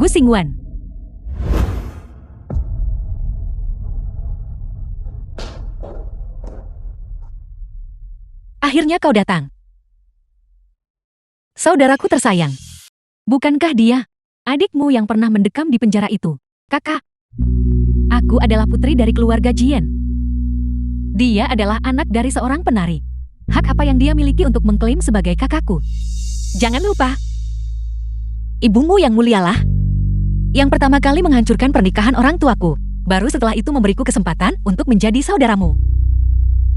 Gu Xingwan. Akhirnya kau datang. Saudaraku tersayang. Bukankah dia adikmu yang pernah mendekam di penjara itu? Kakak. Aku adalah putri dari keluarga Jian. Dia adalah anak dari seorang penari. Hak apa yang dia miliki untuk mengklaim sebagai kakakku? Jangan lupa, ibumu yang mulialah yang pertama kali menghancurkan pernikahan orang tuaku. Baru setelah itu memberiku kesempatan untuk menjadi saudaramu.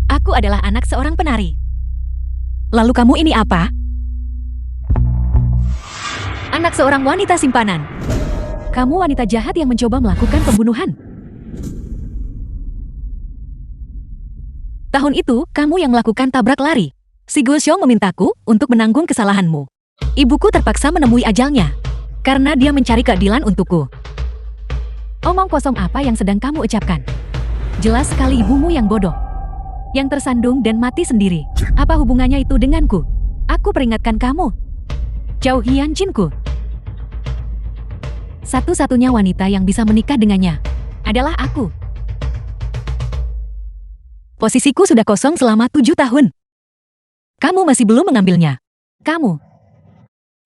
Aku adalah anak seorang penari. Lalu kamu ini apa? Anak seorang wanita simpanan. Kamu wanita jahat yang mencoba melakukan pembunuhan. Tahun itu, kamu yang melakukan tabrak lari. Si Guoxiong memintaku untuk menanggung kesalahanmu. Ibuku terpaksa menemui ajalnya karena dia mencari keadilan untukku. Omong kosong apa yang sedang kamu ucapkan? Jelas sekali ibumu yang bodoh, yang tersandung dan mati sendiri. Apa hubungannya itu denganku? Aku peringatkan kamu. Zhao Hianjinku. Satu-satunya wanita yang bisa menikah dengannya adalah aku. Posisiku sudah kosong selama 7 tahun. Kamu masih belum mengambilnya.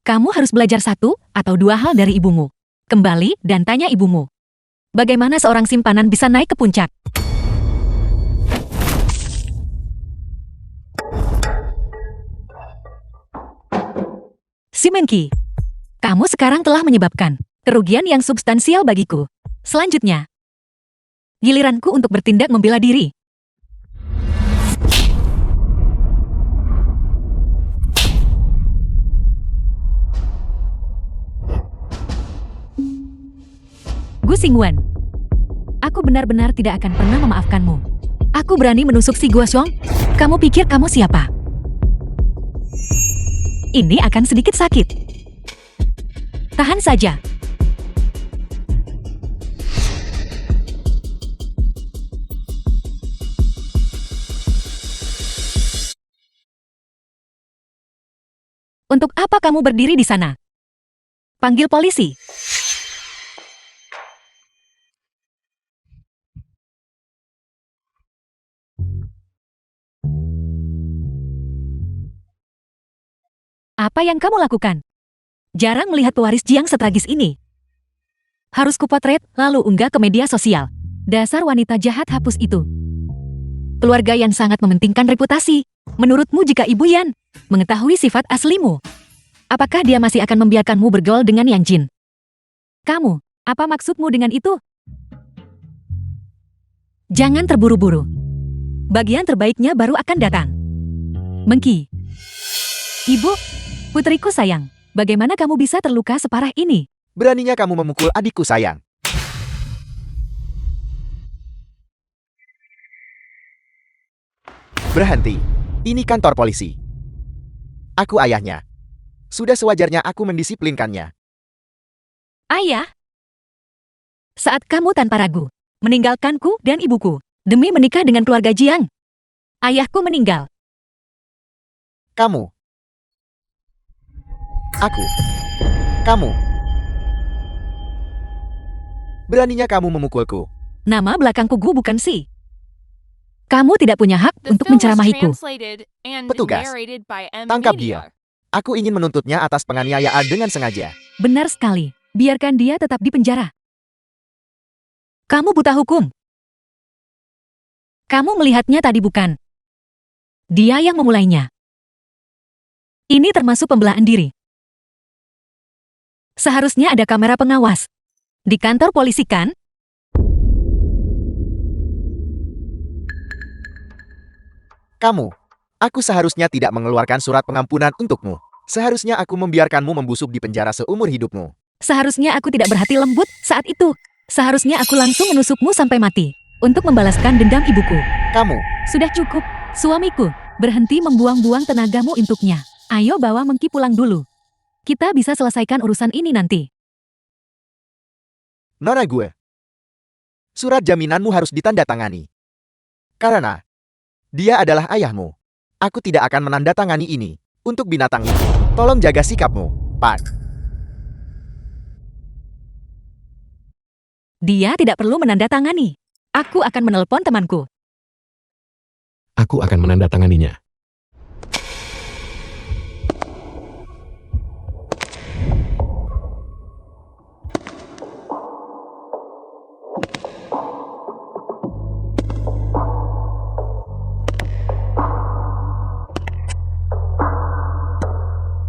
Kamu harus belajar 1 atau 2 hal dari ibumu. Kembali dan tanya ibumu. Bagaimana seorang simpanan bisa naik ke puncak? Simenki, kamu sekarang telah menyebabkan kerugian yang substansial bagiku. Selanjutnya, giliranku untuk bertindak membela diri. Gu Xingwan, aku benar-benar tidak akan pernah memaafkanmu. Aku berani menusuk si Guoxiong. Kamu pikir kamu siapa? Ini akan sedikit sakit. Tahan saja. Untuk apa kamu berdiri di sana? Panggil polisi. Apa yang kamu lakukan? Jarang melihat pewaris Jiang setragis ini. Harus kupotret, lalu unggah ke media sosial. Dasar wanita jahat, hapus itu. Keluarga yang sangat mementingkan reputasi. Menurutmu jika Ibu Yan mengetahui sifat aslimu, apakah dia masih akan membiarkanmu bergaul dengan Yang Jin? Kamu, apa maksudmu dengan itu? Jangan terburu-buru. Bagian terbaiknya baru akan datang. Mengki. Ibu, putriku sayang, bagaimana kamu bisa terluka separah ini? Beraninya kamu memukul adikku sayang. Berhenti. Ini kantor polisi. Aku ayahnya. Sudah sewajarnya aku mendisiplinkannya. Ayah? Saat kamu tanpa ragu meninggalkanku dan ibuku demi menikah dengan keluarga Jiang. Ayahku meninggal. Kamu. Aku. Kamu. Beraninya kamu memukulku. Nama belakangku Gu bukan Si. Kamu tidak punya hak untuk menceramahiku. Petugas, tangkap dia. Aku ingin menuntutnya atas penganiayaan dengan sengaja. Benar sekali. Biarkan dia tetap di penjara. Kamu buta hukum. Kamu melihatnya tadi bukan? Dia yang memulainya. Ini termasuk pembelaan diri. Seharusnya ada kamera pengawas. Di kantor polisi kan? Kamu. Aku seharusnya tidak mengeluarkan surat pengampunan untukmu. Seharusnya aku membiarkanmu membusuk di penjara seumur hidupmu. Seharusnya aku tidak berhati lembut saat itu. Seharusnya aku langsung menusukmu sampai mati. Untuk membalaskan dendam ibuku. Kamu. Sudah cukup, suamiku. Berhenti membuang-buang tenagamu untuknya. Ayo bawa Mengki pulang dulu. Kita bisa selesaikan urusan ini nanti. Nona gue. Surat jaminanmu harus ditandatangani. Karena dia adalah ayahmu. Aku tidak akan menandatangani ini. Untuk binatang ini, tolong jaga sikapmu, Pak. Dia tidak perlu menandatangani. Aku akan menelpon temanku. Aku akan menandatanganinya.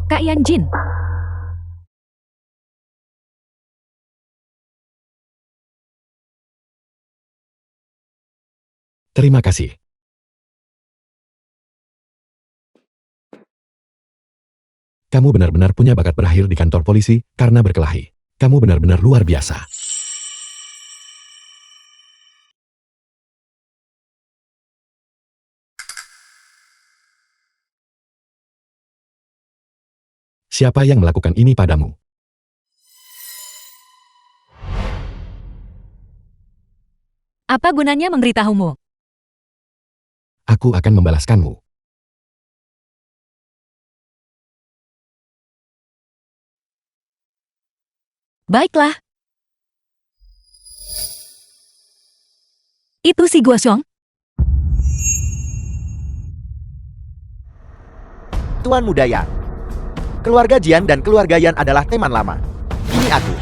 Kak Yanjin. Terima kasih. Kamu benar-benar punya bakat berakhir di kantor polisi karena berkelahi. Kamu benar-benar luar biasa. Siapa yang melakukan ini padamu? Apa gunanya memberitahumu? Aku akan membalaskanmu. Baiklah. Itu si Guoxiong. Tuan Muda Yan. Keluarga Jian dan keluarga Yan adalah teman lama. Ini aku.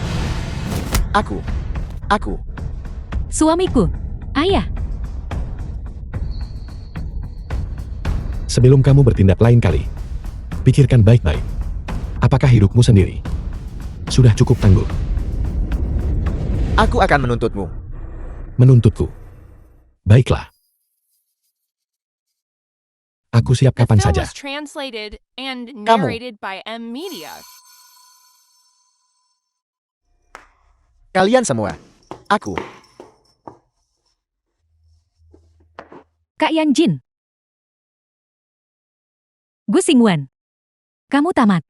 Suamiku. Ayah. Sebelum kamu bertindak lain kali, pikirkan baik-baik. Apakah hidupmu sendiri sudah cukup tangguh? Aku akan menuntutmu. Menuntutku. Baiklah. Aku siap The kapan film saja. was translated and narrated by M Media. Kalian semua. Aku. Kak Yanjin. Gu Xingwen. Kamu tamat.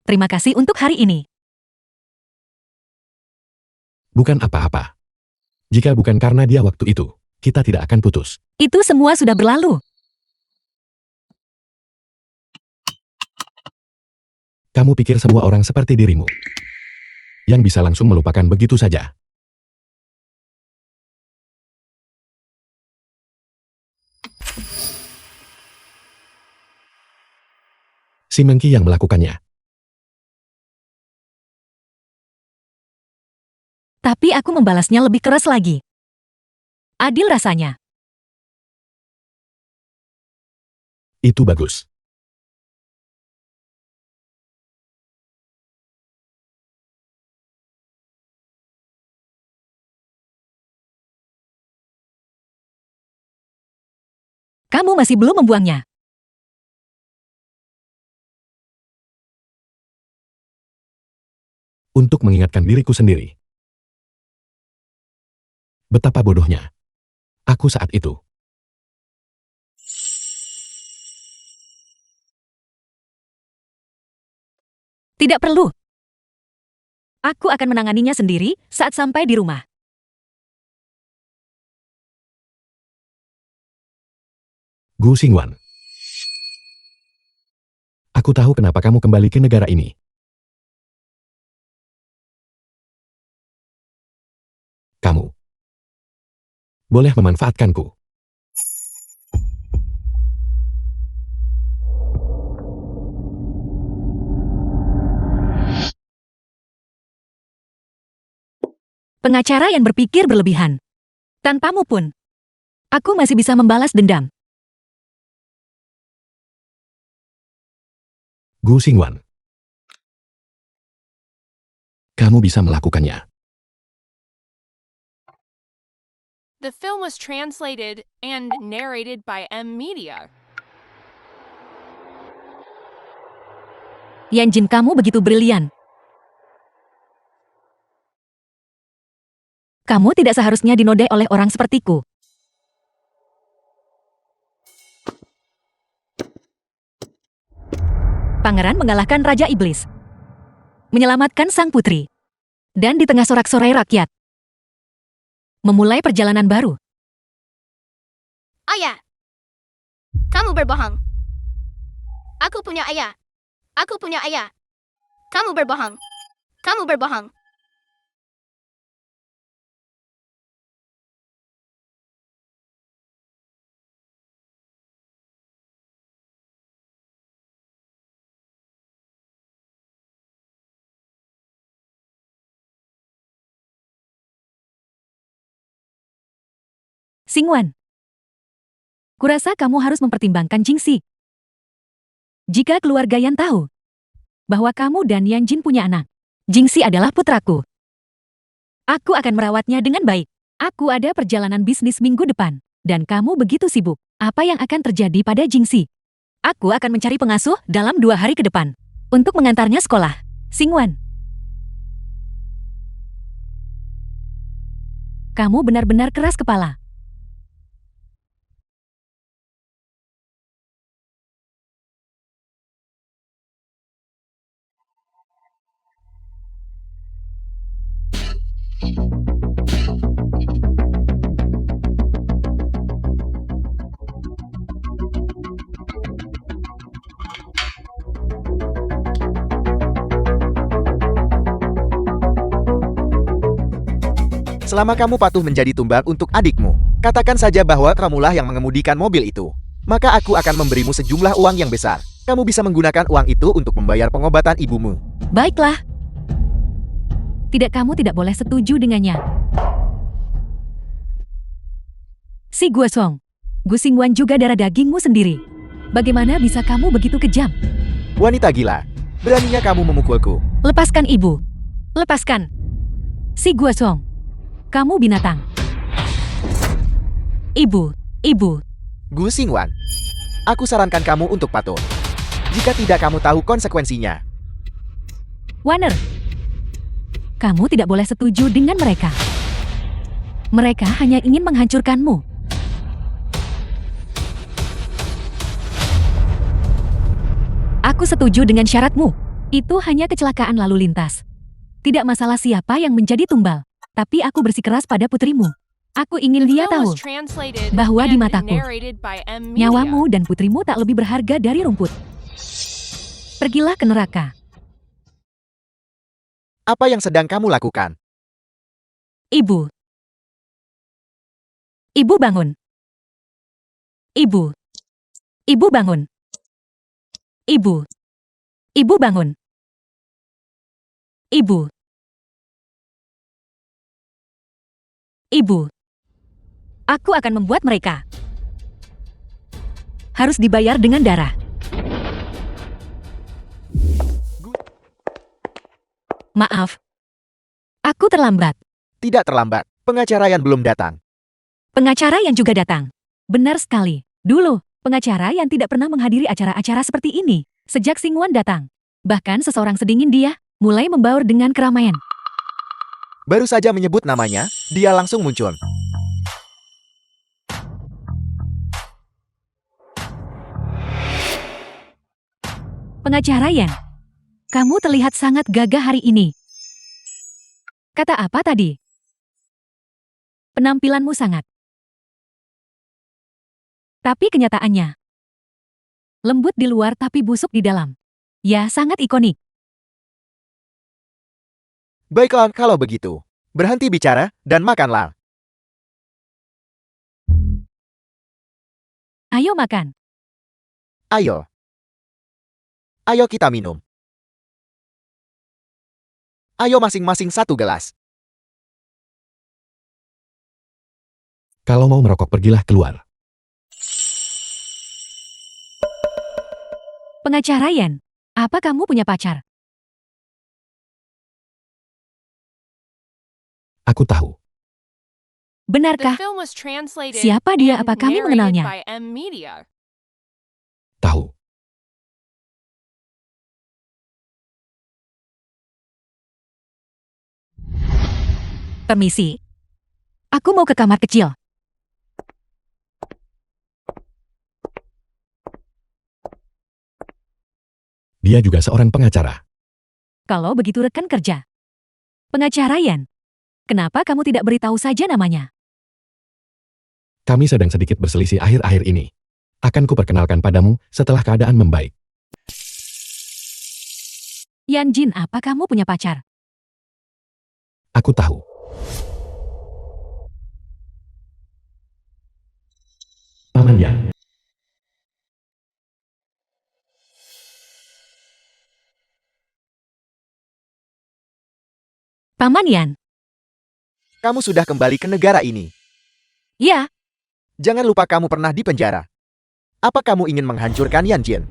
Terima kasih untuk hari ini. Bukan apa-apa. Jika bukan karena dia waktu itu, kita tidak akan putus. Itu semua sudah berlalu. Kamu pikir semua orang seperti dirimu yang bisa langsung melupakan begitu saja. Si Mengki yang melakukannya. Tapi aku membalasnya lebih keras lagi. Adil rasanya. Itu bagus. Kamu masih belum membuangnya. Untuk mengingatkan diriku sendiri. Betapa bodohnya aku saat itu. Tidak perlu. Aku akan menanganinya sendiri saat sampai di rumah. Gu Xingwan. Aku tahu kenapa kamu kembali ke negara ini. Kamu boleh memanfaatkanku. Pengacara yang berpikir berlebihan. Tanpamu pun, aku masih bisa membalas dendam. Gu Xingwan. Kamu bisa melakukannya. The film was translated and narrated by M Media. Yanjin, kamu begitu brilian. Kamu tidak seharusnya dinodai oleh orang sepertiku. Pangeran mengalahkan Raja Iblis. Menyelamatkan sang putri. Dan di tengah sorak-sorai rakyat. Memulai perjalanan baru. Ayah, kamu berbohong. Aku punya ayah. Aku punya ayah. Kamu berbohong. Kamu berbohong. Xingwan. Kurasa kamu harus mempertimbangkan Jingxi. Jika keluarga Yan tahu bahwa kamu dan Yan Jin punya anak, Jingxi adalah putraku. Aku akan merawatnya dengan baik. Aku ada perjalanan bisnis minggu depan, dan kamu begitu sibuk. Apa yang akan terjadi pada Jingxi? Aku akan mencari pengasuh dalam 2 hari ke depan untuk mengantarnya sekolah. Xingwan. Kamu benar-benar keras kepala. Selama kamu patuh menjadi tumbal untuk adikmu, katakan saja bahwa kamulah yang mengemudikan mobil itu. Maka aku akan memberimu sejumlah uang yang besar. Kamu bisa menggunakan uang itu untuk membayar pengobatan ibumu. Baiklah. Kamu tidak boleh setuju dengannya. Si Guosong, Gu Xingwan juga darah dagingmu sendiri. Bagaimana bisa kamu begitu kejam? Wanita gila, beraninya kamu memukulku. Lepaskan ibu. Lepaskan. Si Guosong, kamu binatang. Ibu. Gu Xingwan, aku sarankan kamu untuk patuh. Jika tidak kamu tahu konsekuensinya. Warner, kamu tidak boleh setuju dengan mereka. Mereka hanya ingin menghancurkanmu. Aku setuju dengan syaratmu. Itu hanya kecelakaan lalu lintas. Tidak masalah siapa yang menjadi tumbal. Tapi aku bersikeras pada putrimu. Aku ingin The dia film tahu was translated bahwa di and mataku, narrated by M. Media. nyawamu dan putrimu tak lebih berharga dari rumput. Pergilah ke neraka. Apa yang sedang kamu lakukan? Ibu. Ibu bangun. Ibu. Ibu bangun. Ibu. Ibu bangun. Ibu. Ibu. Aku akan membuat mereka harus dibayar dengan darah. Maaf. Aku terlambat. Tidak terlambat, pengacara yang belum datang. Pengacara yang juga datang. Benar sekali. Dulu, pengacara yang tidak pernah menghadiri acara-acara seperti ini. Sejak Xingwan datang. Bahkan seseorang sedingin dia, mulai membaur dengan keramaian. Baru saja menyebut namanya, dia langsung muncul. Pengacara Yan, kamu terlihat sangat gagah hari ini. Kata apa tadi? Penampilanmu sangat. Tapi kenyataannya, lembut di luar tapi busuk di dalam. Ya, sangat ikonik. Baiklah kalau begitu. Berhenti bicara, dan makanlah. Ayo makan. Ayo. Ayo kita minum. Ayo masing-masing 1 gelas. Kalau mau merokok pergilah keluar. Pengacara Yan, apa kamu punya pacar? Aku tahu. The Benarkah? film was translated Siapa dia? and Apa kami narrated mengenalnya? by M. Media. Tahu. Permisi. Aku mau ke kamar kecil. Dia juga seorang pengacara. Kalau begitu rekan kerja. Pengacara Yan, kenapa kamu tidak beritahu saja namanya? Kami sedang sedikit berselisih akhir-akhir ini. Akan kuperkenalkan padamu setelah keadaan membaik. Yan Jin, apa kamu punya pacar? Aku tahu. Paman Yan, Paman Yan. Kamu sudah kembali ke negara ini. Ya, Jangan lupa kamu pernah di penjara. Apa kamu ingin menghancurkan Yan Jin?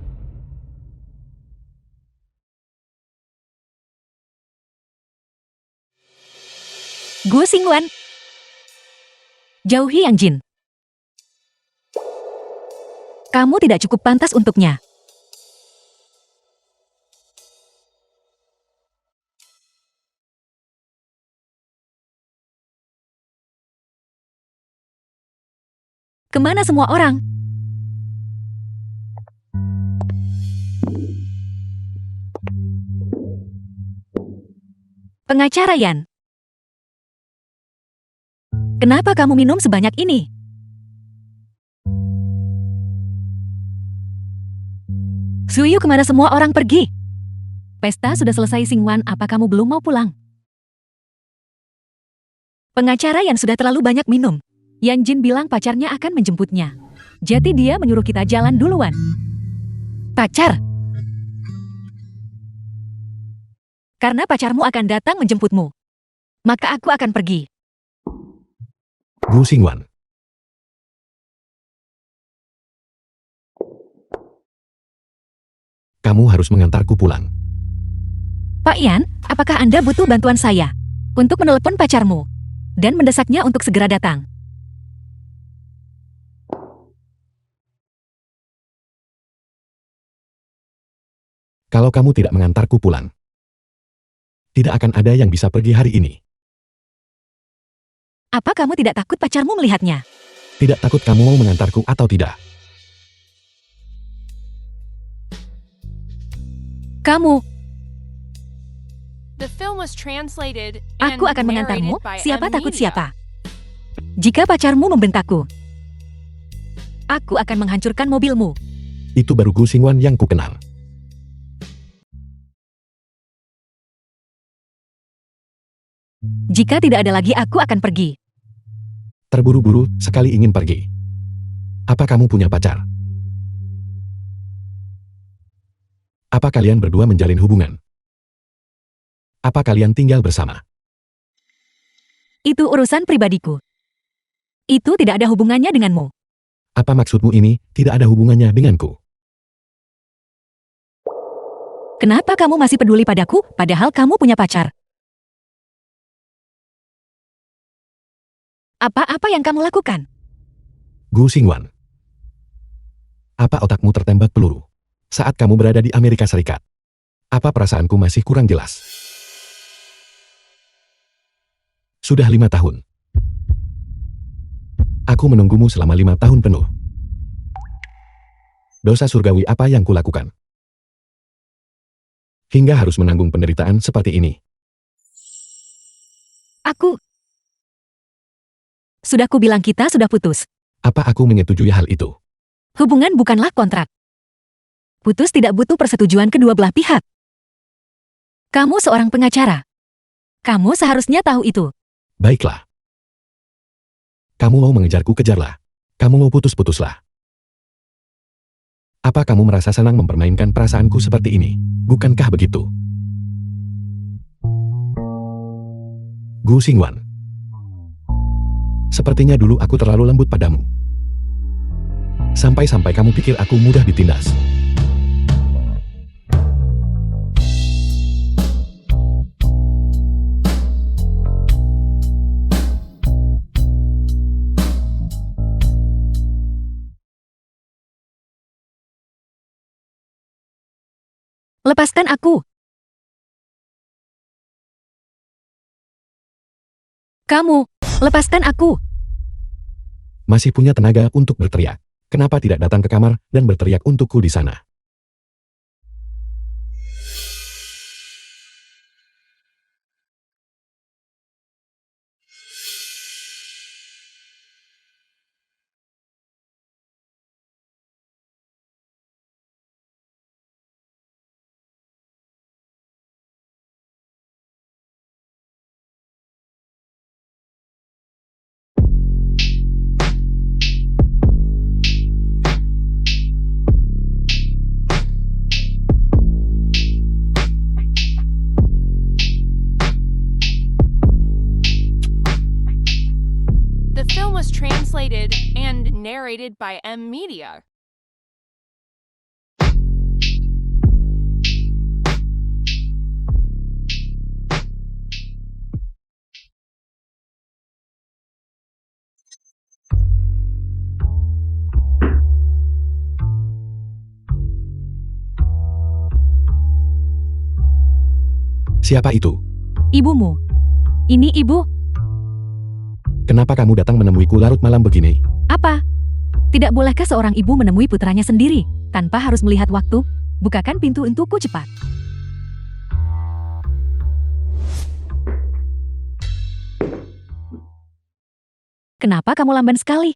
Gu Xingwan. Jauhi Yang Jin. Kamu tidak cukup pantas untuknya. Kemana semua orang? Pengacara Yan. Kenapa kamu minum sebanyak ini? Suyu, kemana semua orang pergi? Pesta sudah selesai, Xingwan, apa kamu belum mau pulang? Pengacara Yan sudah terlalu banyak minum. Yan Jin bilang pacarnya akan menjemputnya. Jadi dia menyuruh kita jalan duluan. Pacar? Karena pacarmu akan datang menjemputmu. Maka aku akan pergi. Gu Xingwan. Kamu harus mengantarku pulang. Pak Yan, apakah Anda butuh bantuan saya untuk menelepon pacarmu dan mendesaknya untuk segera datang? Kalau kamu tidak mengantarku pulang, tidak akan ada yang bisa pergi hari ini. Apa kamu tidak takut pacarmu melihatnya? Tidak takut kamu mau mengantarku atau tidak? Kamu, The film was translated and aku akan mengantarmu, narrated by siapa takut M-Media. siapa. Jika pacarmu membentakku, aku akan menghancurkan mobilmu. Itu baru Gu Xingwan yang kukenal. Jika tidak ada lagi, aku akan pergi. Terburu-buru sekali ingin pergi. Apa kamu punya pacar? Apa kalian berdua menjalin hubungan? Apa kalian tinggal bersama? Itu urusan pribadiku. Itu tidak ada hubungannya denganmu. Apa maksudmu ini tidak ada hubungannya denganku? Kenapa kamu masih peduli padaku, padahal kamu punya pacar? Apa-apa yang kamu lakukan? Gu Xingwan. Apa otakmu tertembak peluru saat kamu berada di Amerika Serikat? Apa perasaanku masih kurang jelas? Sudah 5 tahun. Aku menunggumu selama 5 tahun penuh. Dosa surgawi apa yang kulakukan? Hingga harus menanggung penderitaan seperti ini. Aku... Sudah kubilang kita sudah putus. Apa aku menyetujui hal itu? Hubungan bukanlah kontrak. Putus tidak butuh persetujuan kedua belah pihak. Kamu seorang pengacara. Kamu seharusnya tahu itu. Baiklah. Kamu mau mengejarku, kejarlah. Kamu mau putus-putuslah. Apa kamu merasa senang mempermainkan perasaanku seperti ini? Bukankah begitu? Gu Xingwan. Sepertinya dulu aku terlalu lembut padamu. Sampai-sampai kamu pikir aku mudah ditindas. Lepaskan aku. Kamu, lepaskan aku. Masih punya tenaga untuk berteriak. Kenapa tidak datang ke kamar dan berteriak untukku di sana? narrated by M Media. Siapa itu? Ibumu. Ini ibu. Kenapa kamu datang menemuiku larut malam begini? Apa? Tidak bolehkah seorang ibu menemui putranya sendiri, tanpa harus melihat waktu? Bukakan pintu untukku cepat. Kenapa kamu lamban sekali?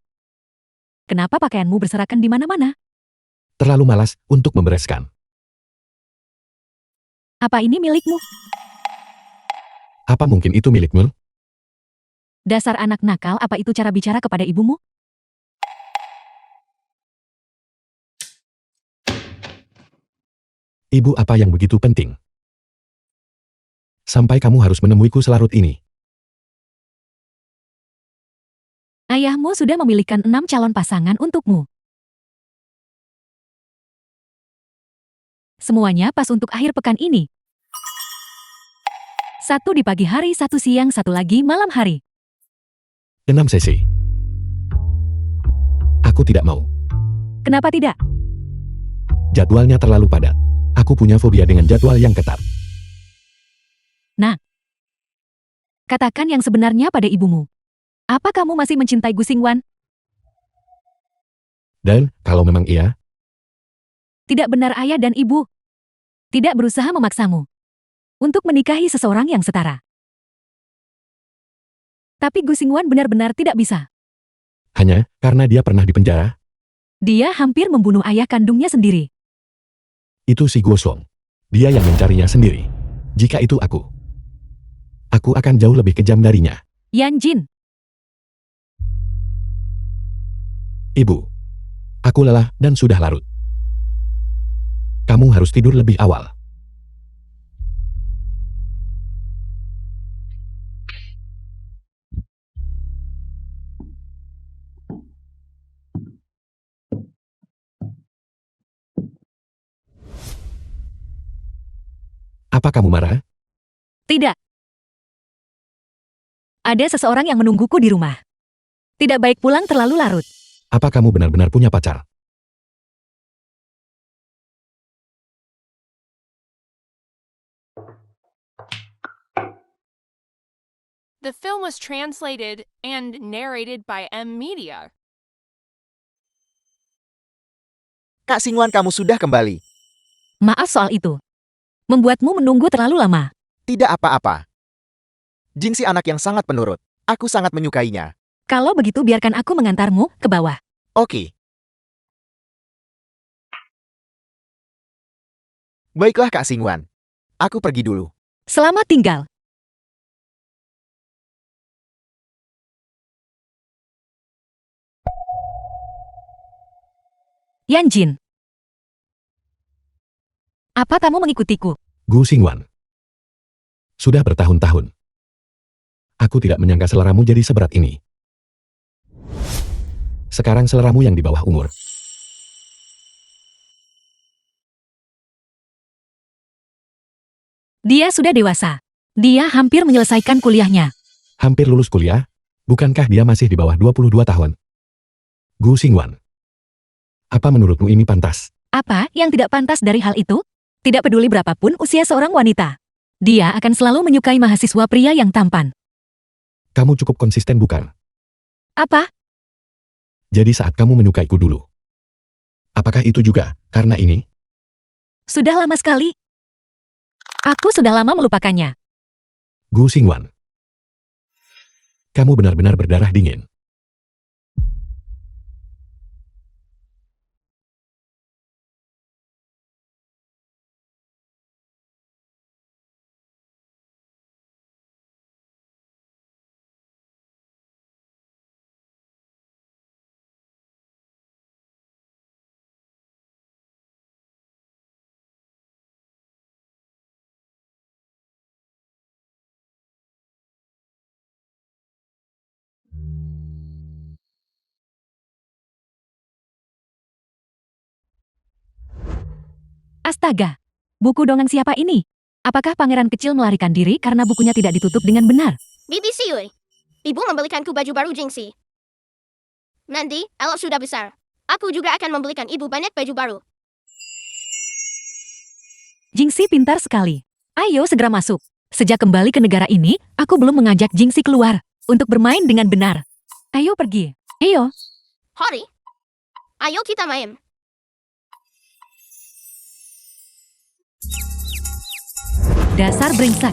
Kenapa pakaianmu berserakan di mana-mana? Terlalu malas untuk membereskan. Apa ini milikmu? Apa mungkin itu milikmu? Dasar anak nakal, apa itu cara bicara kepada ibumu? Ibu, apa yang begitu penting? Sampai kamu harus menemuiku selarut ini. Ayahmu sudah memilihkan 6 calon pasangan untukmu. Semuanya pas untuk akhir pekan ini. 1 di pagi hari, 1 siang, 1 lagi malam hari. 6 sesi. Aku tidak mau. Kenapa tidak? Jadwalnya terlalu padat. Aku punya fobia dengan jadwal yang ketat. Katakan yang sebenarnya pada ibumu. Apa kamu masih mencintai Gu Xingwan? Dan, kalau memang iya, Tidak benar ayah dan ibu. Tidak berusaha memaksamu untuk menikahi seseorang yang setara. Tapi Gu Xingwan benar-benar tidak bisa. hanya karena dia pernah dipenjara, Dia hampir membunuh ayah kandungnya sendiri. itu si Gosong. Dia yang mencarinya sendiri. Jika itu aku akan jauh lebih kejam darinya. Yan Jin, Ibu, aku lelah dan sudah larut. Kamu harus tidur lebih awal. Apa kamu marah? tidak. Ada seseorang yang menungguku di rumah. Tidak baik pulang terlalu larut. Apa kamu benar-benar punya pacar? The film was translated and narrated by M Media. Kak Xingwan, kamu sudah kembali. Maaf soal itu. Membuatmu menunggu terlalu lama. Tidak apa-apa. Jin si anak yang sangat penurut. Aku sangat menyukainya. Kalau begitu biarkan aku mengantarmu ke bawah. Oke. Baiklah Kak Xingwan. Aku pergi dulu. Selamat tinggal. Yan Jin. Apa kamu mengikutiku? Gu Xingwan. Sudah bertahun-tahun. Aku tidak menyangka seleramu jadi seberat ini. Sekarang seleramu yang di bawah umur. Dia sudah dewasa. Dia hampir menyelesaikan kuliahnya. Hampir lulus kuliah? Bukankah dia masih di bawah 22 tahun? Gu Xingwan. Apa menurutmu ini pantas? Apa yang tidak pantas dari hal itu? Tidak peduli berapapun usia seorang wanita. Dia akan selalu menyukai mahasiswa pria yang tampan. Kamu cukup konsisten bukan? Apa? Jadi saat kamu menyukaiku dulu. Apakah itu juga karena ini? Sudah lama sekali. Aku sudah lama melupakannya. Gu Xingwan. Kamu benar-benar berdarah dingin. Astaga, buku dongeng siapa ini? Apakah pangeran kecil melarikan diri karena bukunya tidak ditutup dengan benar? BBC Yui. Ibu membelikanku baju baru Jingxi. Nanti, kalau sudah besar, aku juga akan membelikan ibu banyak baju baru. Jingxi pintar sekali. Ayo segera masuk. Sejak kembali ke negara ini, aku belum mengajak Jingxi keluar untuk bermain dengan benar. Ayo pergi. Ayo. Hori. Ayo kita main. Dasar brengsek.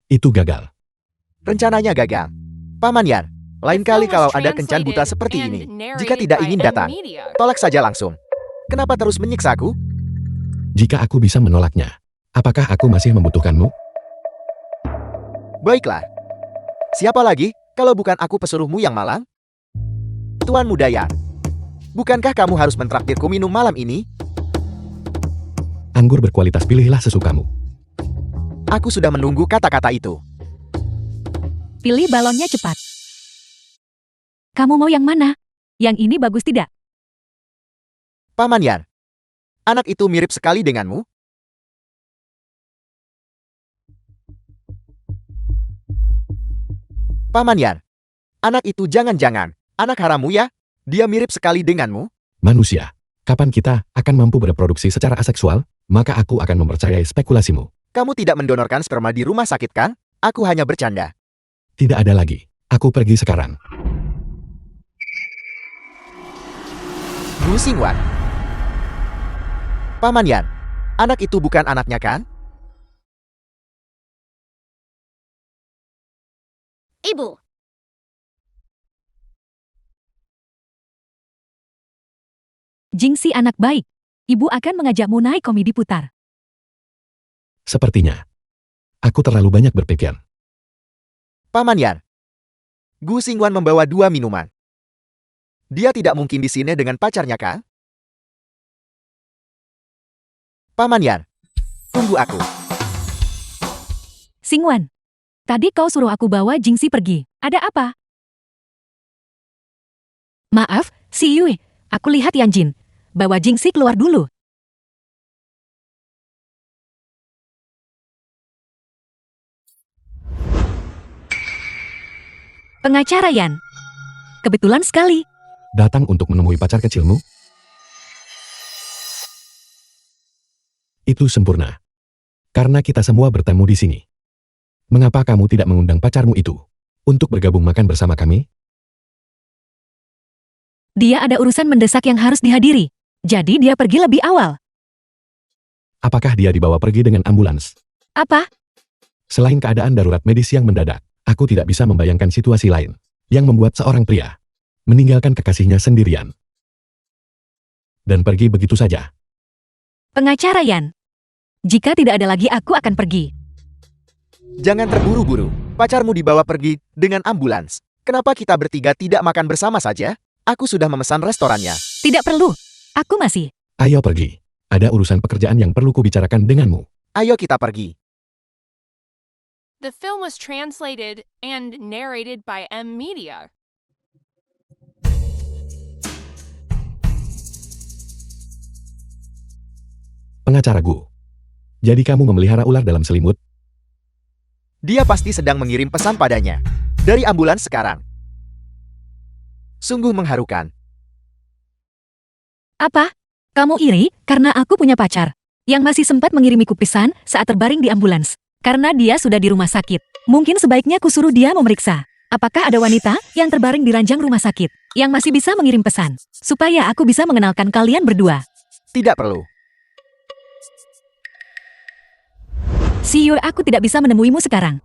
Itu gagal. Rencananya gagal. Paman Yar, lain The kali film kalau was ada kencan buta translated seperti and ini. Jika narrated tidak by ingin M datang, Media. tolak saja langsung. Kenapa terus menyiksaku? Jika aku bisa menolaknya, apakah aku masih membutuhkanmu? Baiklah. Siapa lagi, kalau bukan aku pesuruhmu yang malang? Tuan Muda Yar, bukankah kamu harus mentraktirku minum malam ini? Anggur berkualitas pilihlah sesukamu. Aku sudah menunggu kata-kata itu. Pilih balonnya cepat. Kamu mau yang mana? Yang ini bagus tidak? Paman Yar, anak itu mirip sekali denganmu. Paman Yar, anak itu jangan-jangan anak harammu ya? Dia mirip sekali denganmu. Manusia, kapan kita akan mampu bereproduksi secara aseksual? Maka aku akan mempercayai spekulasimu. Kamu tidak mendonorkan sperma di rumah sakit kan? Aku hanya bercanda. Tidak ada lagi. Aku pergi sekarang. Gu Xingwan. Paman Yan, anak itu bukan anaknya kan? Ibu. Jingxi anak baik. Ibu akan mengajakmu naik komedi putar. Sepertinya. Aku terlalu banyak berpikir. Paman Yan, Gu Xingwan membawa 2 minuman. Dia tidak mungkin di sini dengan pacarnya kan? Paman Yan, tunggu aku. Xingwan, tadi kau suruh aku bawa Jingxi pergi. Ada apa? Maaf, si Yui. Aku lihat Yanjin. Bawa Jingxi keluar dulu. Pengacara Yan. Kebetulan sekali. Datang untuk menemui pacar kecilmu? Itu sempurna. Karena kita semua bertemu di sini. Mengapa kamu tidak mengundang pacarmu itu untuk bergabung makan bersama kami? Dia ada urusan mendesak yang harus dihadiri. Jadi dia pergi lebih awal. Apakah dia dibawa pergi dengan ambulans? Apa? Selain keadaan darurat medis yang mendadak, aku tidak bisa membayangkan situasi lain yang membuat seorang pria meninggalkan kekasihnya sendirian dan pergi begitu saja. Pengacara Yan. Jika tidak ada lagi aku akan pergi. Jangan terburu-buru. Pacarmu dibawa pergi dengan ambulans. Kenapa kita bertiga tidak makan bersama saja? Aku sudah memesan restorannya. Tidak perlu. Aku masih. Ayo pergi. Ada urusan pekerjaan yang perlu kubicarakan denganmu. Ayo kita pergi. The film was translated and narrated by M Media. Pengacara Gu. Jadi kamu memelihara ular dalam selimut? Dia pasti sedang mengirim pesan padanya. Dari ambulans sekarang. Sungguh mengharukan. Apa? Kamu iri karena aku punya pacar yang masih sempat mengirimiku pesan saat terbaring di ambulans. Karena dia sudah di rumah sakit. Mungkin sebaiknya kusuruh dia memeriksa. Apakah ada wanita yang terbaring di ranjang rumah sakit yang masih bisa mengirim pesan supaya aku bisa mengenalkan kalian berdua. Tidak perlu. See you, aku tidak bisa menemuimu sekarang.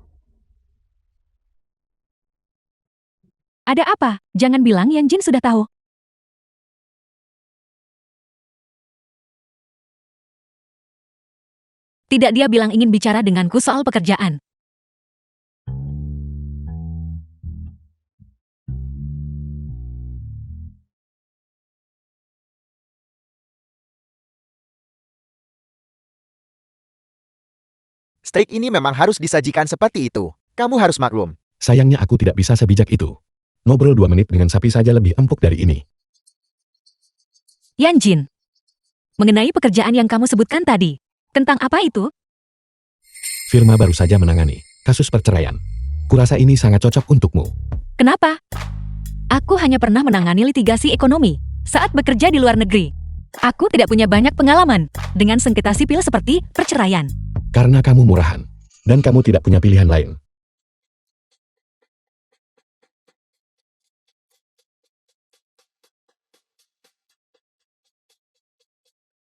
Ada apa? Jangan bilang Yang Jin sudah tahu. Tidak, dia bilang ingin bicara denganku soal pekerjaan. Steak ini memang harus disajikan seperti itu. Kamu harus maklum. Sayangnya aku tidak bisa sebijak itu. Ngobrol 2 menit dengan sapi saja lebih empuk dari ini. Yan Jin. Mengenai pekerjaan yang kamu sebutkan tadi. Tentang apa itu? Firma baru saja menangani kasus perceraian. Kurasa ini sangat cocok untukmu. Kenapa? Aku hanya pernah menangani litigasi ekonomi saat bekerja di luar negeri. Aku tidak punya banyak pengalaman dengan sengketa sipil seperti perceraian. Karena kamu murahan. Dan kamu tidak punya pilihan lain.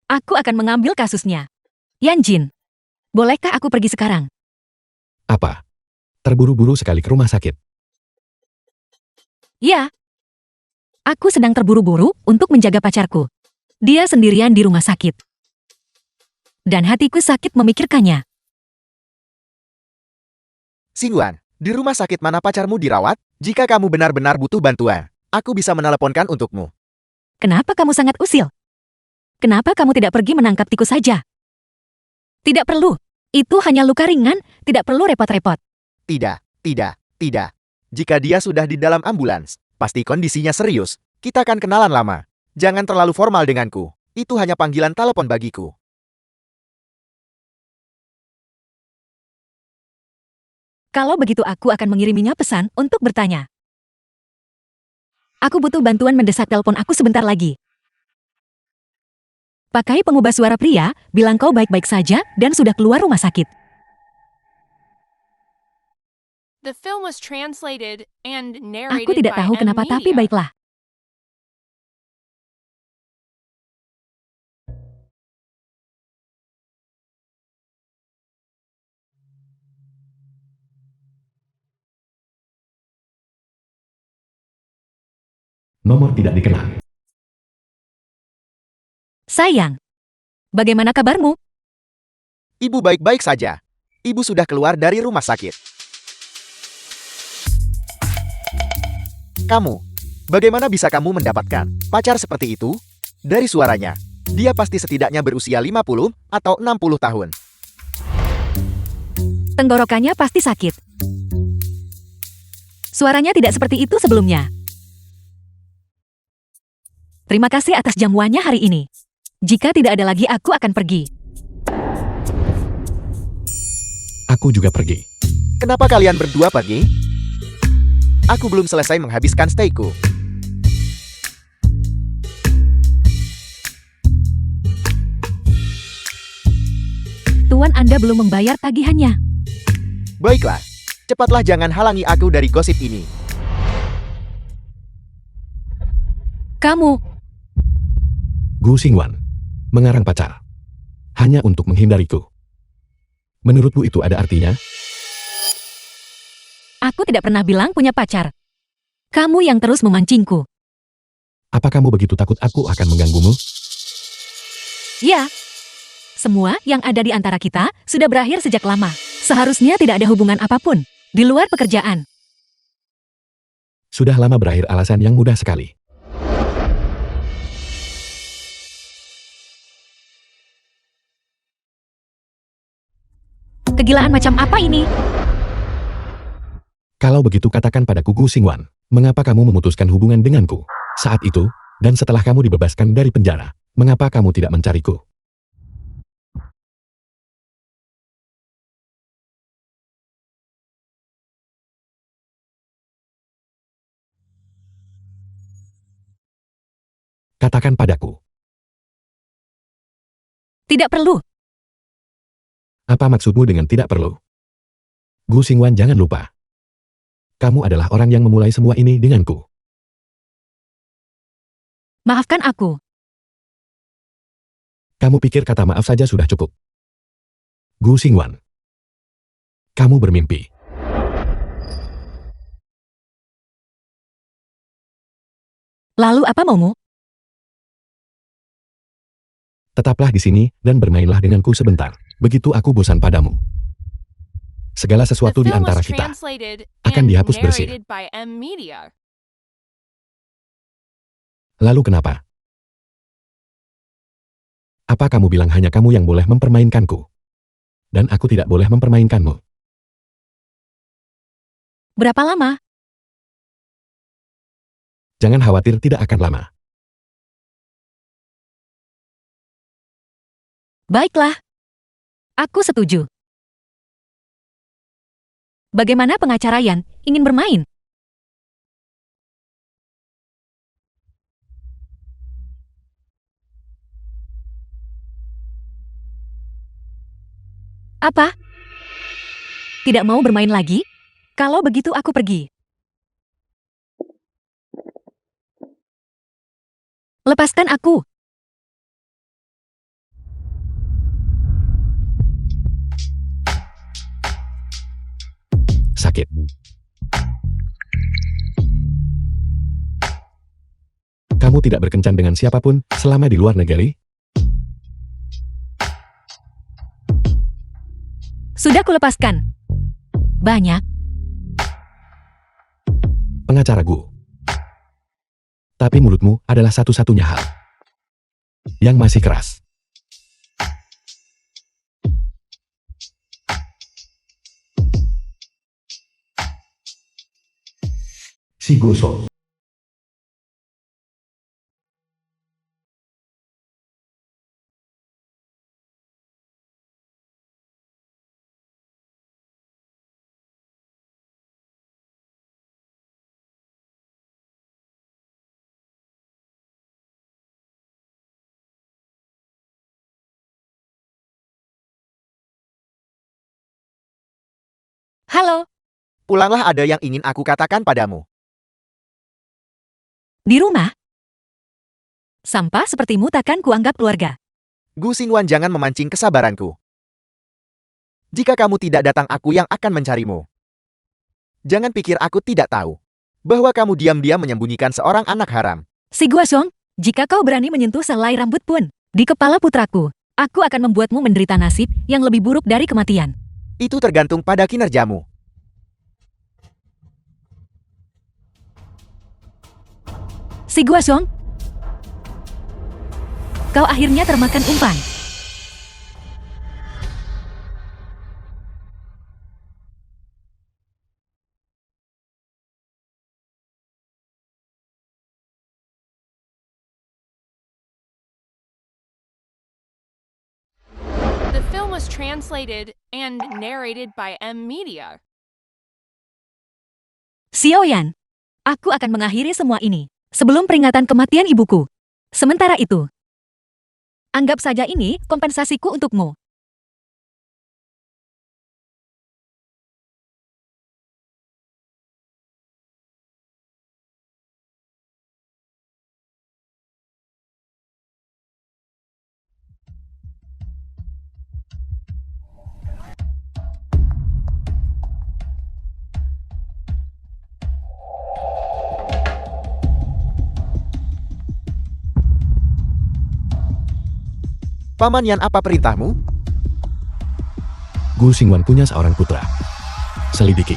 Aku akan mengambil kasusnya. Yan Jin, bolehkah aku pergi sekarang? Apa? Terburu-buru sekali ke rumah sakit. Ya. Aku sedang terburu-buru untuk menjaga pacarku. Dia sendirian di rumah sakit. Dan hatiku sakit memikirkannya. Xingwan, di rumah sakit mana pacarmu dirawat? Jika kamu benar-benar butuh bantuan, aku bisa meneleponkan untukmu. Kenapa kamu sangat usil? Kenapa kamu tidak pergi menangkap tikus saja? Tidak perlu. Itu hanya luka ringan, tidak perlu repot-repot. Tidak. Jika dia sudah di dalam ambulans, pasti kondisinya serius. Kita akan kenalan lama. Jangan terlalu formal denganku. Itu hanya panggilan telepon bagiku. Kalau begitu aku akan mengiriminya pesan untuk bertanya. Aku butuh bantuan mendesak, telepon aku sebentar lagi. Pakai pengubah suara pria, bilang kau baik-baik saja dan sudah keluar rumah sakit. The film was translated and Aku narrated tidak by tahu M kenapa, tapi Media. baiklah. Nomor tidak dikenal. Sayang, bagaimana kabarmu? Ibu baik-baik saja. Ibu sudah keluar dari rumah sakit. Kamu, bagaimana bisa kamu mendapatkan pacar seperti itu? Dari suaranya, dia pasti setidaknya berusia 50 atau 60 tahun. Tenggorokannya pasti sakit. Suaranya tidak seperti itu sebelumnya. Terima kasih atas jamuannya hari ini. Jika tidak ada lagi, aku akan pergi. Aku juga pergi. Kenapa kalian berdua pergi? Aku belum selesai menghabiskan steakku. Tuan, Anda belum membayar tagihannya. Baiklah, cepatlah, jangan halangi aku dari gosip ini. Kamu, Gu Xingwan. Mengarang pacar. Hanya untuk menghindariku. Menurutmu itu ada artinya? aku tidak pernah bilang punya pacar. Kamu yang terus memancingku. Apa kamu begitu takut aku akan mengganggumu? Ya. Semua yang ada di antara kita sudah berakhir sejak lama. Seharusnya tidak ada hubungan apapun di luar pekerjaan. Sudah lama berakhir, alasan yang mudah sekali. Kegilaan macam apa ini? Kalau begitu katakan padaku, Gu Xingwan, mengapa kamu memutuskan hubungan denganku? Saat itu, dan setelah kamu dibebaskan dari penjara, mengapa kamu tidak mencariku? Katakan padaku, Tidak perlu. apa maksudmu dengan tidak perlu? Gu Xingwan, jangan lupa. Kamu adalah orang yang memulai semua ini denganku. Maafkan aku. Kamu pikir kata maaf saja sudah cukup? Gu Xingwan, kamu bermimpi. Lalu apa maumu? Tetaplah di sini dan bermainlah denganku sebentar. Begitu aku bosan padamu. Segala The sesuatu di film antara was kita translated akan and dihapus bersih. narrated by M Media. Lalu kenapa? Apa kamu bilang hanya kamu yang boleh mempermainkanku? Dan aku tidak boleh mempermainkanmu. Berapa lama? Jangan khawatir, tidak akan lama. Baiklah. Aku setuju. Bagaimana pengacara Yan? Ingin bermain? Apa? Tidak mau bermain lagi? Kalau begitu aku pergi. Lepaskan aku. Sakit. Kamu tidak berkencan dengan siapapun selama di luar negeri? Sudah kulepaskan. Banyak. Pengacara Gu. Tapi mulutmu adalah satu-satunya hal yang masih keras. Si gosok. Halo, Pulanglah, ada yang ingin aku katakan padamu. di rumah? Sampah sepertimu takkan kuanggap keluarga. Gu Xingwan, jangan memancing kesabaranku. Jika kamu tidak datang, aku yang akan mencarimu. Jangan pikir aku tidak tahu bahwa kamu diam-diam menyembunyikan seorang anak haram. Si Guasong, jika kau berani menyentuh selai rambut pun di kepala putraku, aku akan membuatmu menderita nasib yang lebih buruk dari kematian. Itu tergantung pada kinerjamu. Si Guasong, kau akhirnya termakan umpan. The film was translated and narrated by M Media. Xiaoyan, aku akan mengakhiri semua ini sebelum peringatan kematian ibuku. Sementara itu, anggap saja ini kompensasiku untukmu. Paman Yan, apa perintahmu? Gu Xingwan punya seorang putra. Selidiki.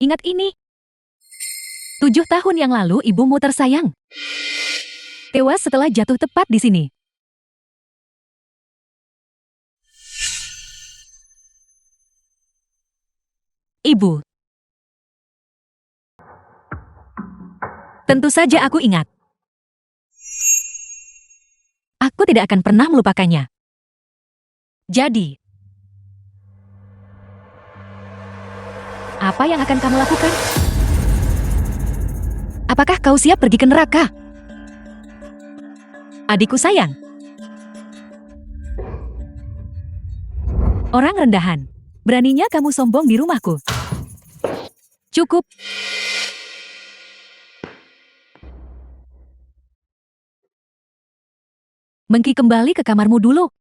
Ingat ini. 7 tahun yang lalu ibumu tersayang tewas setelah jatuh tepat di sini. Ibu. Tentu saja aku ingat. Aku tidak akan pernah melupakannya. Jadi, apa yang akan kamu lakukan? Apakah kau siap pergi ke neraka? Adikku sayang. Orang rendahan. Beraninya kamu sombong di rumahku. Cukup. Mengki, kembali ke kamarmu dulu.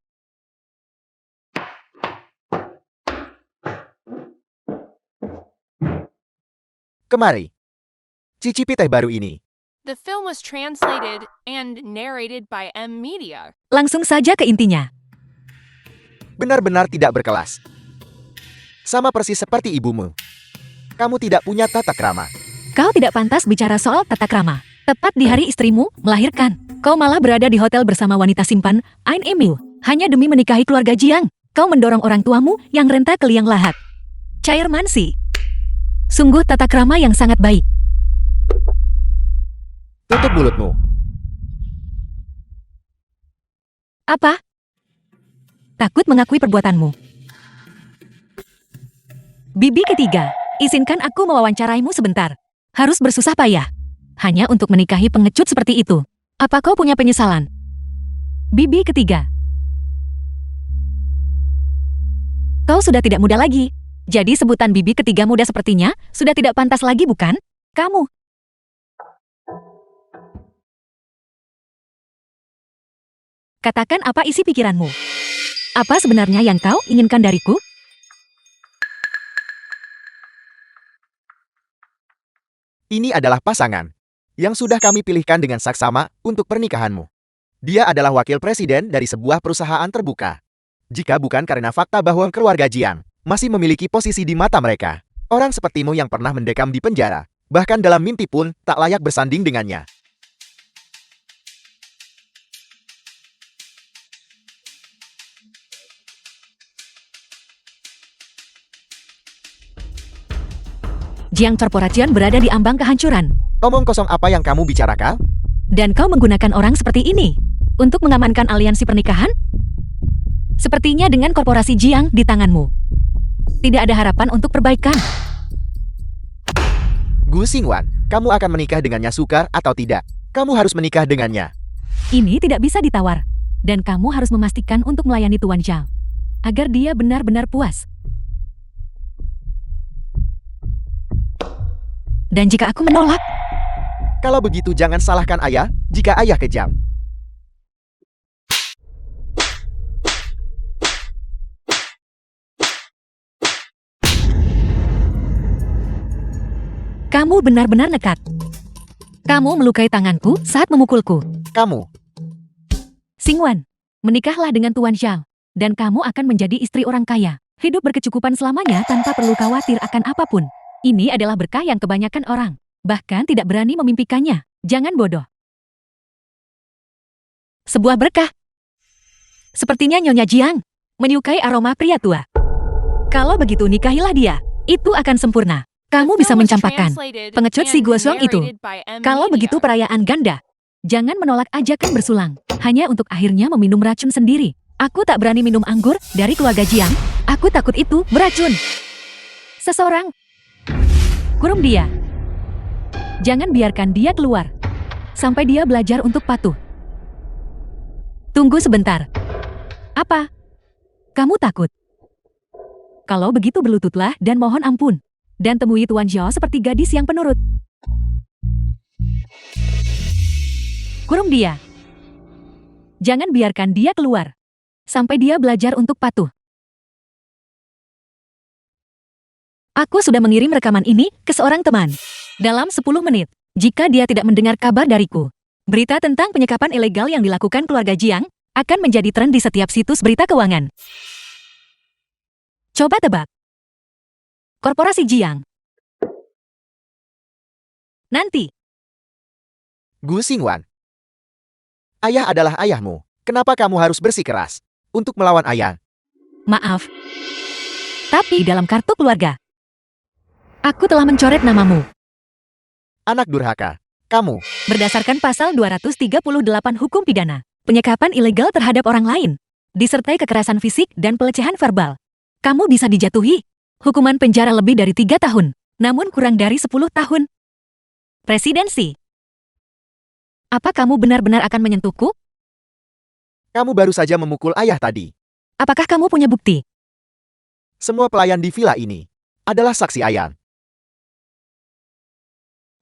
Kemari. Cicipi teh baru ini. The film was translated and narrated by M Media. Langsung saja ke intinya. Benar-benar tidak berkelas. Sama persis seperti ibumu. Kamu tidak punya tata krama. Kau tidak pantas bicara soal tata krama. Tepat di hari istrimu melahirkan, kau malah berada di hotel bersama wanita simpan, Ain Emil, hanya demi menikahi keluarga Jiang. Kau mendorong orang tuamu yang renta ke liang lahat. Cair Mansi. Sungguh tata krama yang sangat baik. Tutup mulutmu. Apa? Takut mengakui perbuatanmu. Bibi ketiga, izinkan aku mewawancaraimu sebentar. Harus bersusah payah. Hanya untuk menikahi pengecut seperti itu. Apa kau punya penyesalan? Bibi ketiga. Kau sudah tidak muda lagi. Jadi sebutan bibi ketiga muda sepertinya sudah tidak pantas lagi, bukan? Kamu. Katakan apa isi pikiranmu. Apa sebenarnya yang kau inginkan dariku? Ini adalah pasangan yang sudah kami pilihkan dengan saksama untuk pernikahanmu. Dia adalah wakil presiden dari sebuah perusahaan terbuka. Jika bukan karena fakta bahwa keluarga Jiang masih memiliki posisi di mata mereka, orang sepertimu yang pernah mendekam di penjara, bahkan dalam mimpi pun tak layak bersanding dengannya. Jiang Corporation berada di ambang kehancuran. Omong kosong apa yang kamu bicarakan? Dan kau menggunakan orang seperti ini untuk mengamankan aliansi pernikahan? Sepertinya dengan korporasi Jiang di tanganmu, tidak ada harapan untuk perbaikan. Gu Xingwan, kamu akan menikah dengannya sukar atau tidak? Kamu harus menikah dengannya. Ini tidak bisa ditawar. Dan kamu harus memastikan untuk melayani Tuan Zhao, agar dia benar-benar puas. Dan jika aku menolak, Kalau begitu jangan salahkan ayah jika ayah kejam. kamu benar-benar nekat. Kamu melukai tanganku saat memukulku. Kamu, Xingwan, menikahlah dengan Tuan Zhao, dan kamu akan menjadi istri orang kaya. Hidup berkecukupan selamanya tanpa perlu khawatir akan apapun. Ini adalah berkah yang kebanyakan orang bahkan tidak berani memimpikannya. Jangan bodoh. Sebuah berkah. Sepertinya Nyonya Jiang menyukai aroma pria tua. Kalau begitu nikahilah dia. Itu akan sempurna. Kamu bisa mencampakkan pengecut si Guosuang itu. Kalau begitu perayaan ganda. Jangan menolak ajakan bersulang hanya untuk akhirnya meminum racun sendiri. Aku tak berani minum anggur dari keluarga Jiang. Aku takut itu beracun. Seseorang. Kurung dia. Jangan biarkan dia keluar sampai dia belajar untuk patuh. Tunggu sebentar. Apa? Kamu takut? Kalau begitu berlututlah dan mohon ampun. Dan temui Tuan Zhao seperti gadis yang penurut. Kurung dia. Jangan biarkan dia keluar sampai dia belajar untuk patuh. Aku sudah mengirim rekaman ini ke seorang teman. Dalam 10 menit, jika dia tidak mendengar kabar dariku, berita tentang penyekapan ilegal yang dilakukan keluarga Jiang akan menjadi tren di setiap situs berita keuangan. Coba tebak. Korporasi Jiang. Nanti. Gu Xingwan. Ayah adalah ayahmu. Kenapa kamu harus bersikeras untuk melawan ayah? Maaf. Tapi dalam kartu keluarga, aku telah mencoret namamu. Anak durhaka. Kamu, Berdasarkan pasal 238 hukum pidana, penyekapan ilegal terhadap orang lain, disertai kekerasan fisik dan pelecehan verbal. Kamu bisa dijatuhi hukuman penjara lebih dari 3 tahun, namun kurang dari 10 tahun. Presidensi. Apa kamu benar-benar akan menyentuhku? kamu baru saja memukul ayah tadi. Apakah kamu punya bukti? Semua pelayan di villa ini adalah saksi ayah.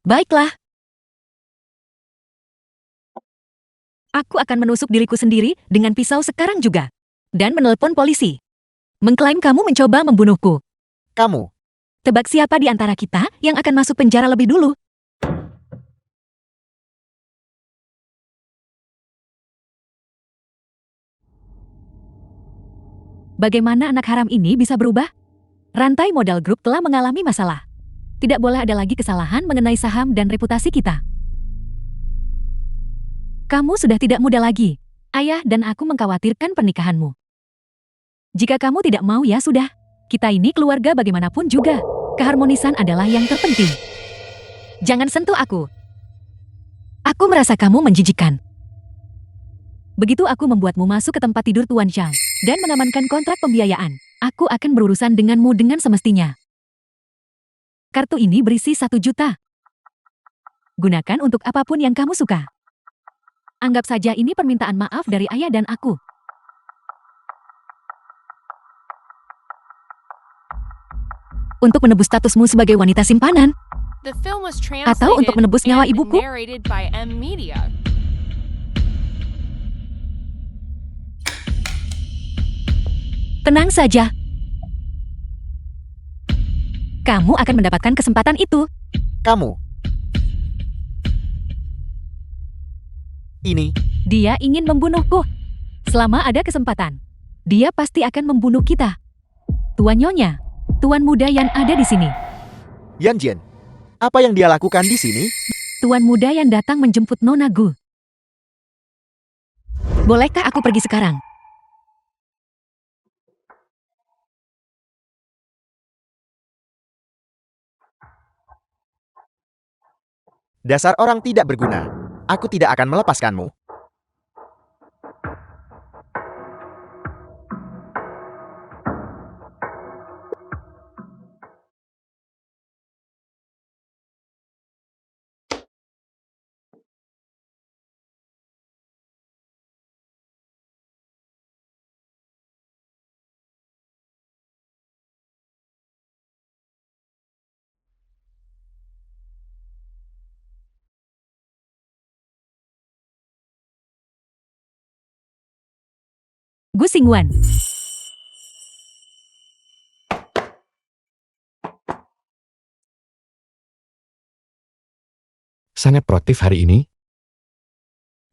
Baiklah. Aku akan menusuk diriku sendiri dengan pisau sekarang juga. Dan menelepon polisi. Mengklaim kamu mencoba membunuhku. Kamu, Tebak siapa di antara kita yang akan masuk penjara lebih dulu? Bagaimana anak haram ini bisa berubah? Rantai modal grup telah mengalami masalah. Tidak boleh ada lagi kesalahan mengenai saham dan reputasi kita. Kamu sudah tidak muda lagi. Ayah dan aku mengkhawatirkan pernikahanmu. Jika kamu tidak mau ya sudah. Kita ini keluarga bagaimanapun juga. Keharmonisan adalah yang terpenting. Jangan sentuh aku. Aku merasa kamu menjijikkan. Begitu aku membuatmu masuk ke tempat tidur Tuan Zhang dan mengamankan kontrak pembiayaan, aku akan berurusan denganmu dengan semestinya. Kartu ini berisi 1 juta. Gunakan untuk apapun yang kamu suka. Anggap saja ini permintaan maaf dari ayah dan aku. Untuk menebus statusmu sebagai wanita simpanan. The film was Atau untuk translated menebus nyawa and ibuku. narrated by M Media. Tenang saja. Kamu akan mendapatkan kesempatan itu. Kamu. Ini. Dia ingin membunuhku. Selama ada kesempatan, dia pasti akan membunuh kita. Tuan Nyonya, Tuan muda yang ada di sini. Yan Jian. Apa yang dia lakukan di sini? Tuan muda yang datang menjemput Nona Gu. Bolehkah aku pergi sekarang? Dasar orang tidak berguna. Aku tidak akan melepaskanmu. Gu Xingwan. Sangat proaktif hari ini?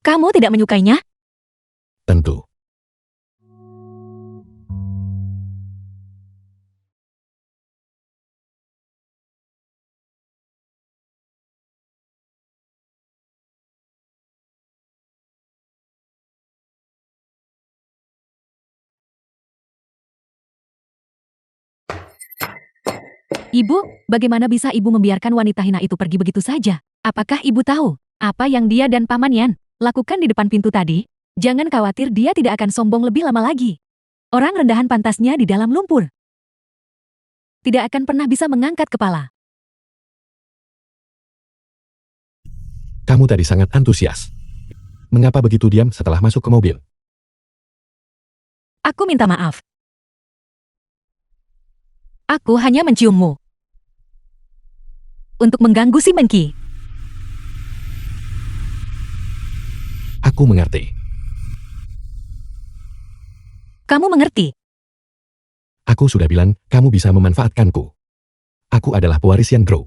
Kamu tidak menyukainya? Tentu. Ibu, bagaimana bisa ibu membiarkan wanita hina itu pergi begitu saja? Apakah ibu tahu apa yang dia dan Paman Yan lakukan di depan pintu tadi? Jangan khawatir, dia tidak akan sombong lebih lama lagi. Orang rendahan pantasnya di dalam lumpur. Tidak akan pernah bisa mengangkat kepala. Kamu tadi sangat antusias. Mengapa begitu diam setelah masuk ke mobil? Aku minta maaf. Aku hanya menciummu. Untuk mengganggu si Mengki. Aku mengerti. Kamu mengerti? Aku sudah bilang, kamu bisa memanfaatkanku. Aku adalah pewaris yang grow.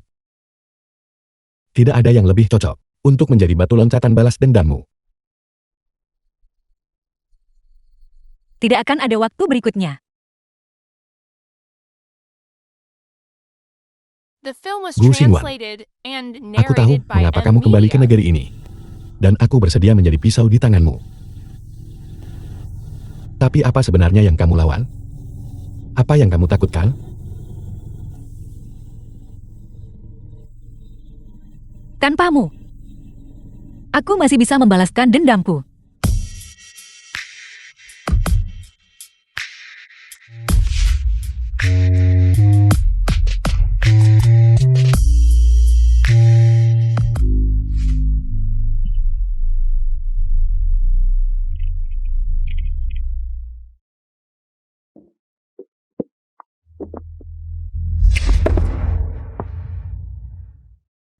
Tidak ada yang lebih cocok untuk menjadi batu loncatan balas dendammu. Tidak akan ada waktu berikutnya. The film was Gu Xingwan. translated and Aku tahu narrated by mengapa M kamu kembali ke Media. negeri ini. Dan aku bersedia menjadi pisau di tanganmu. Tapi apa sebenarnya yang kamu lawan? Apa yang kamu takutkan? Tanpamu, aku masih bisa membalaskan dendamku.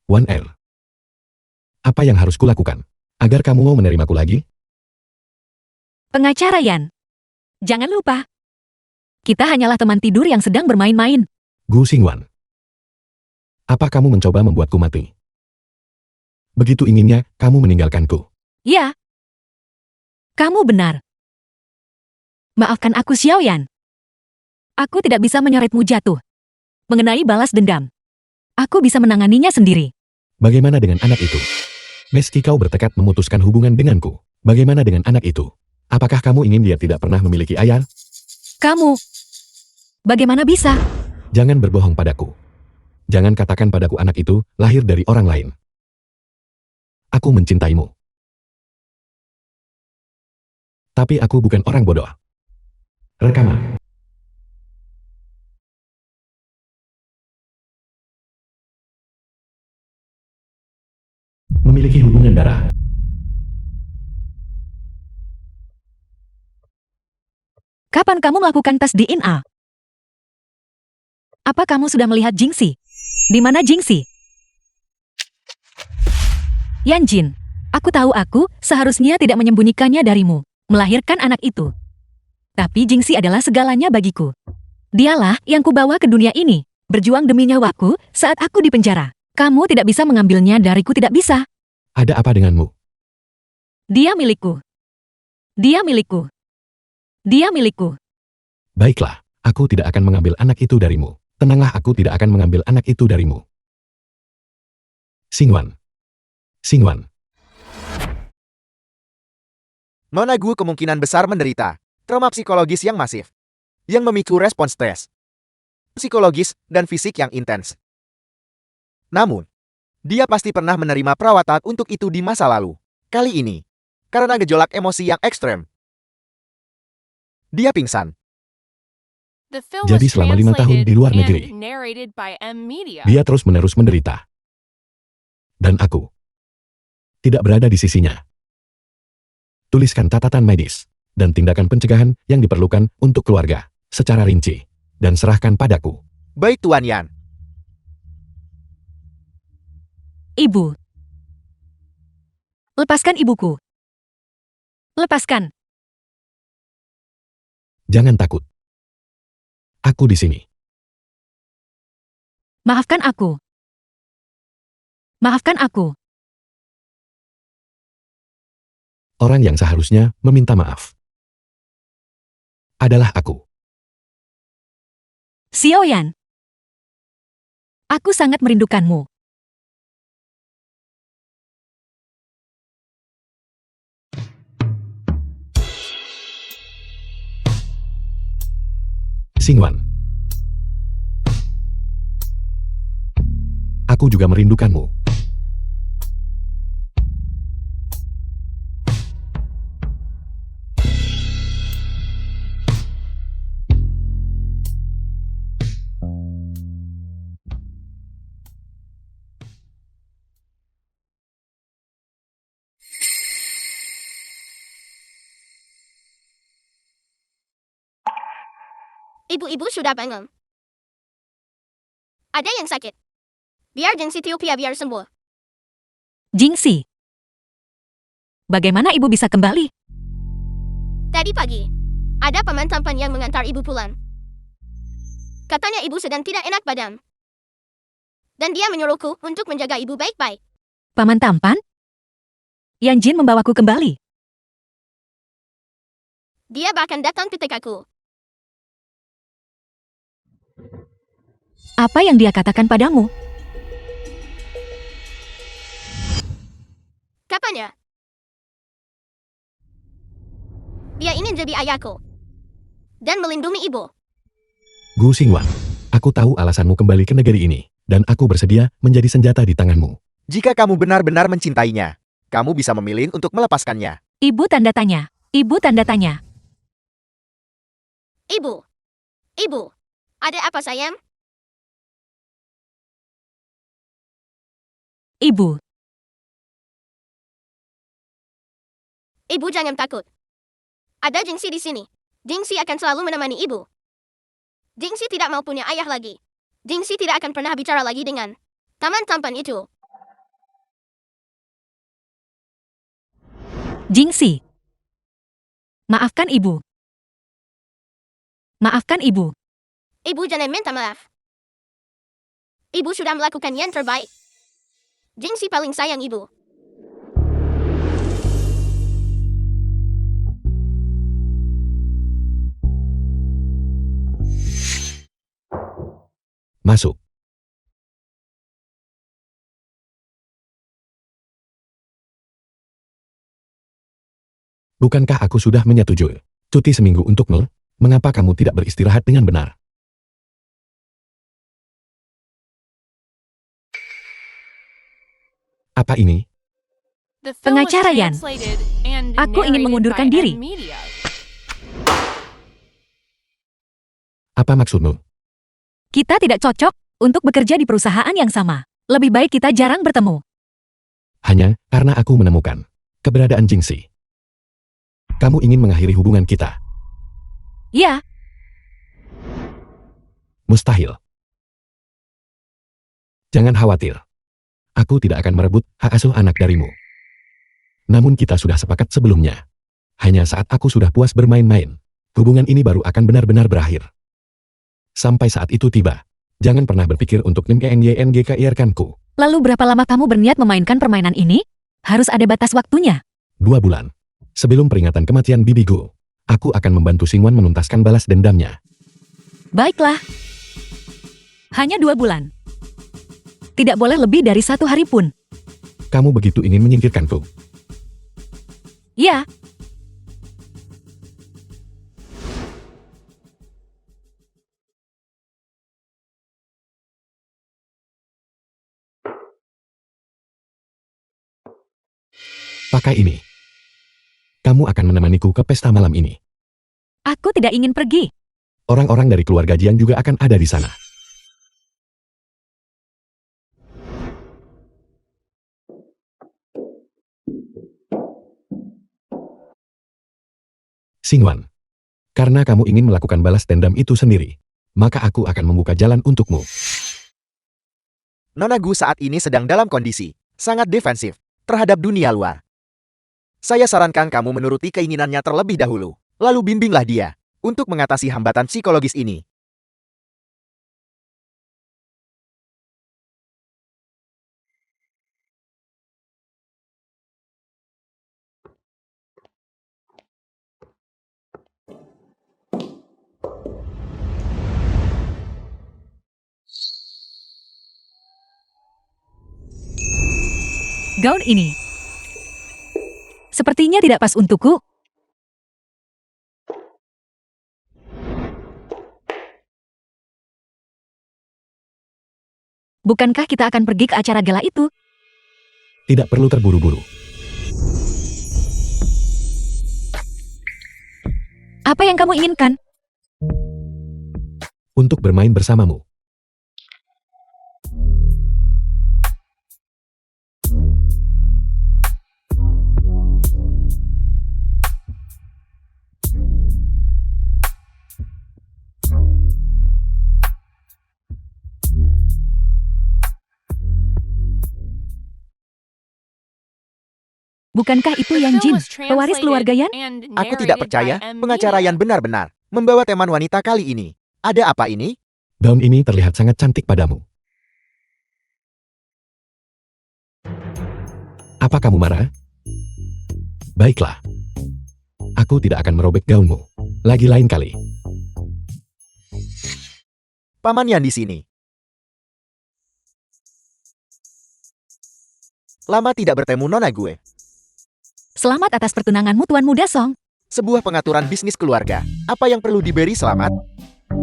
Wan El. Apa yang harus kulakukan agar kamu mau menerimaku lagi? Pengacara Yan, jangan lupa. Kita hanyalah teman tidur yang sedang bermain-main. Gu Xingwan. Apa kamu mencoba membuatku mati? Begitu inginnya, kamu meninggalkanku. Ya. Kamu benar. Maafkan aku Xiao Yan. Aku tidak bisa menyeretmu jatuh. Mengenai balas dendam, aku bisa menanganinya sendiri. Bagaimana dengan anak itu? Meski kau bertekad memutuskan hubungan denganku, bagaimana dengan anak itu? Apakah kamu ingin dia tidak pernah memiliki ayah? Kamu, bagaimana bisa? Jangan berbohong padaku. Jangan katakan padaku anak itu lahir dari orang lain. Aku mencintaimu. Tapi aku bukan orang bodoh. Rekaman. Memiliki hubungan darah. Kapan kamu melakukan tes DNA? Apa kamu sudah melihat Jingxi? Di mana Jingxi? Yanjin, aku tahu aku seharusnya tidak menyembunyikannya darimu, melahirkan anak itu. Tapi Jingxi adalah segalanya bagiku. Dialah yang kubawa ke dunia ini, berjuang demi nyawaku saat aku di penjara. Kamu tidak bisa mengambilnya dariku, tidak bisa. Ada apa denganmu? Dia milikku. Dia milikku. Dia milikku. Baiklah, aku tidak akan mengambil anak itu darimu. Tenanglah, aku tidak akan mengambil anak itu darimu. Xingwan. Xingwan. Nona Gu kemungkinan besar menderita trauma psikologis yang masif, yang memicu respons stres, psikologis, dan fisik yang intens. Namun, dia pasti pernah menerima perawatan untuk itu di masa lalu. Kali ini, karena gejolak emosi yang ekstrem, dia pingsan. The film Jadi was selama 5 tahun di luar translated negeri, and narrated by M Media. dia terus-menerus menderita. Dan aku tidak berada di sisinya. Tuliskan catatan medis dan tindakan pencegahan yang diperlukan untuk keluarga secara rinci dan serahkan padaku. Baik Tuan Yan. Ibu. Lepaskan ibuku. Lepaskan. Jangan takut. Aku di sini. Maafkan aku. Maafkan aku. Orang yang seharusnya meminta maaf adalah aku. Xiaoyan. Aku sangat merindukanmu. Xingwan. Aku juga merindukanmu. Ibu-ibu sudah bangun. Ada yang sakit. Biar Jingxi Tiopia biar sembuh. Jingxi. Bagaimana ibu bisa kembali? Tadi pagi, ada paman tampan yang mengantar ibu pulang. Katanya ibu sedang tidak enak badan. Dan dia menyuruhku untuk menjaga ibu baik-baik. Paman tampan? Yanjin membawaku kembali. Dia bahkan datang petik aku. Apa yang dia katakan padamu? Kapannya? Dia ingin jadi ayahku. Dan melindungi ibu. Gu Xingwan, aku tahu alasanmu kembali ke negeri ini, dan aku bersedia menjadi senjata di tanganmu. Jika kamu benar-benar mencintainya, kamu bisa memilih untuk melepaskannya. Ibu tanda tanya. Ibu tanda tanya. Ibu. Ibu. Ada apa sayang? Ibu. Ibu jangan takut. Ada Jingxi di sini. Jingxi akan selalu menemani ibu. Jingxi tidak mau punya ayah lagi. Jingxi tidak akan pernah bicara lagi dengan taman tampan itu. Jingxi. Maafkan ibu. Maafkan ibu. Ibu jangan minta maaf. Ibu sudah melakukan yang terbaik. Jingxi paling sayang ibu. Masuk. Bukankah aku sudah menyetujui cuti seminggu untuk Mel? Mengapa kamu tidak beristirahat dengan benar? Apa ini? The film was Pengacara Yan. translated and Aku ingin narrated mengundurkan by diri. M-Media. Apa maksudmu? Kita tidak cocok untuk bekerja di perusahaan yang sama. Lebih baik kita jarang bertemu. Hanya karena aku menemukan keberadaan Jingxi. Kamu ingin mengakhiri hubungan kita? Ya, Mustahil. Jangan khawatir. Aku tidak akan merebut hak asuh anak darimu. Namun kita sudah sepakat sebelumnya. Hanya saat aku sudah puas bermain-main, hubungan ini baru akan benar-benar berakhir. Sampai saat itu tiba, jangan pernah berpikir untuk NGKIR-kanku. lalu berapa lama kamu berniat memainkan permainan ini? Harus ada batas waktunya. 2 bulan. Sebelum peringatan kematian bibiku, aku akan membantu Xingwan menuntaskan balas dendamnya. Baiklah. Hanya 2 bulan. Tidak boleh lebih dari 1 hari pun. Kamu begitu ingin menyingkirkanku. Ya, Pakai ini. Kamu akan menemaniku ke pesta malam ini. aku tidak ingin pergi. Orang-orang dari keluarga Jiang juga akan ada di sana. Xingwan, karena kamu ingin melakukan balas dendam itu sendiri, maka aku akan membuka jalan untukmu. Nona Gu saat ini sedang dalam kondisi sangat defensif terhadap dunia luar. Saya sarankan kamu menuruti keinginannya terlebih dahulu, lalu bimbinglah dia untuk mengatasi hambatan psikologis ini. Gaun ini sepertinya tidak pas untukku. Bukankah kita akan pergi ke acara gala itu? Tidak perlu terburu-buru. Apa yang kamu inginkan? Untuk bermain bersamamu. Bukankah itu The Yan film Jin, was pewaris translated keluarga Yan? and Aku tidak narrated percaya by pengacara M-Media. Yan benar-benar membawa teman wanita kali ini. Ada apa ini? Gaun ini terlihat sangat cantik padamu. Apa kamu marah? Baiklah. Aku tidak akan merobek gaunmu. Lagi lain kali. Paman Yan di sini. Lama tidak bertemu Nona Gue. Selamat atas pertunanganmu Tuan Muda Song. Sebuah pengaturan bisnis keluarga. Apa yang perlu diberi selamat?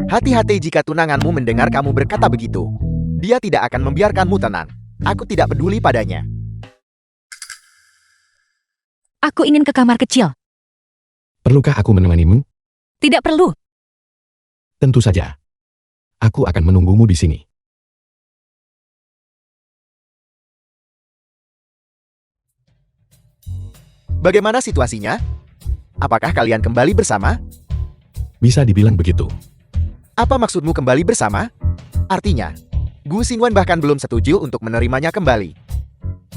Hati-hati jika tunanganmu mendengar kamu berkata begitu. Dia tidak akan membiarkanmu tenang. Aku tidak peduli padanya. Aku ingin ke kamar kecil. Perlukah aku menemanimu? Tidak perlu. Tentu saja. Aku akan menunggumu di sini. Bagaimana situasinya? Apakah kalian kembali bersama? Bisa dibilang begitu. Apa maksudmu kembali bersama? Artinya, Gu Xingwan bahkan belum setuju untuk menerimanya kembali.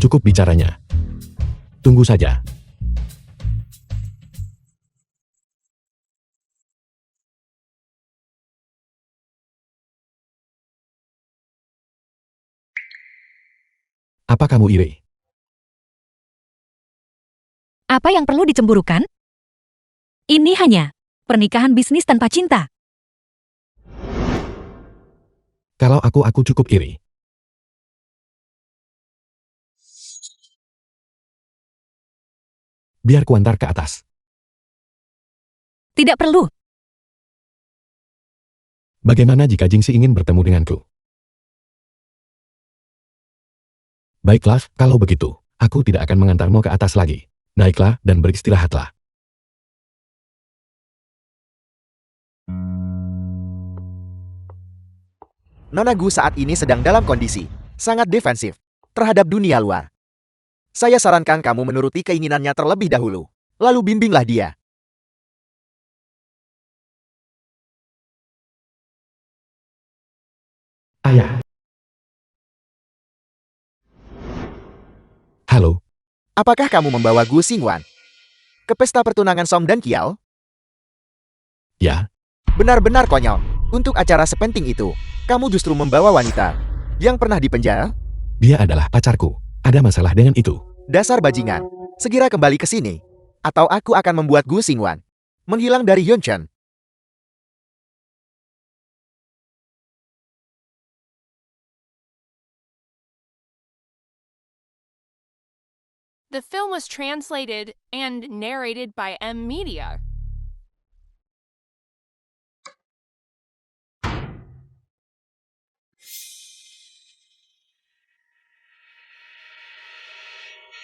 Cukup bicaranya. Tunggu saja. Apa kamu iri? Apa yang perlu dicemburukan? Ini hanya pernikahan bisnis tanpa cinta. Kalau aku cukup iri. Biar kuantar ke atas. Tidak perlu. Bagaimana jika Jingxi ingin bertemu denganku? Baiklah, kalau begitu, aku tidak akan mengantarmu ke atas lagi. Naiklah dan beristirahatlah. Nona Gu saat ini sedang dalam kondisi sangat defensif terhadap dunia luar. Saya sarankan kamu menuruti keinginannya terlebih dahulu, lalu bimbinglah dia. Ayah. Halo, Apakah kamu membawa Gu Xingwan ke pesta pertunangan Som dan Kiao? ya, Benar-benar konyol. Untuk acara sepenting itu, kamu justru membawa wanita yang pernah dipenjara? dia adalah pacarku. Ada masalah dengan itu. Dasar bajingan. Segera kembali ke sini, atau aku akan membuat Gu Xingwan menghilang dari Yunchen. The film was translated and narrated by M Media.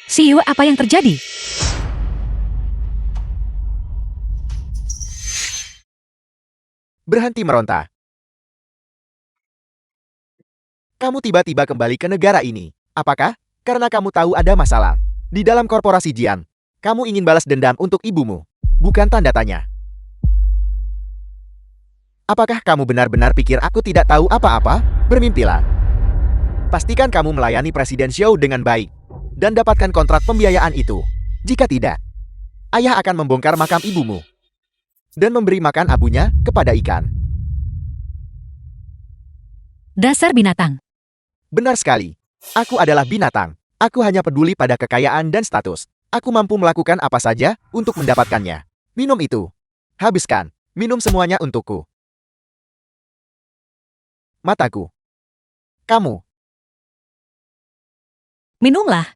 Siu, apa yang terjadi? Berhenti meronta. Kamu tiba-tiba kembali ke negara ini. Apakah? Karena kamu tahu ada masalah di dalam korporasi Jian. Kamu ingin balas dendam untuk ibumu. Bukan tanda tanya. Apakah kamu benar-benar pikir aku tidak tahu apa-apa? Bermimpilah. Pastikan kamu melayani Presiden Xiao dengan baik dan dapatkan kontrak pembiayaan itu. Jika tidak, ayah akan membongkar makam ibumu dan memberi makan abunya kepada ikan. Dasar binatang. Benar sekali. Aku adalah binatang. Aku hanya peduli pada kekayaan dan status. Aku mampu melakukan apa saja untuk mendapatkannya. Minum itu. Habiskan. Minum semuanya untukku. Mataku. Kamu. Minumlah.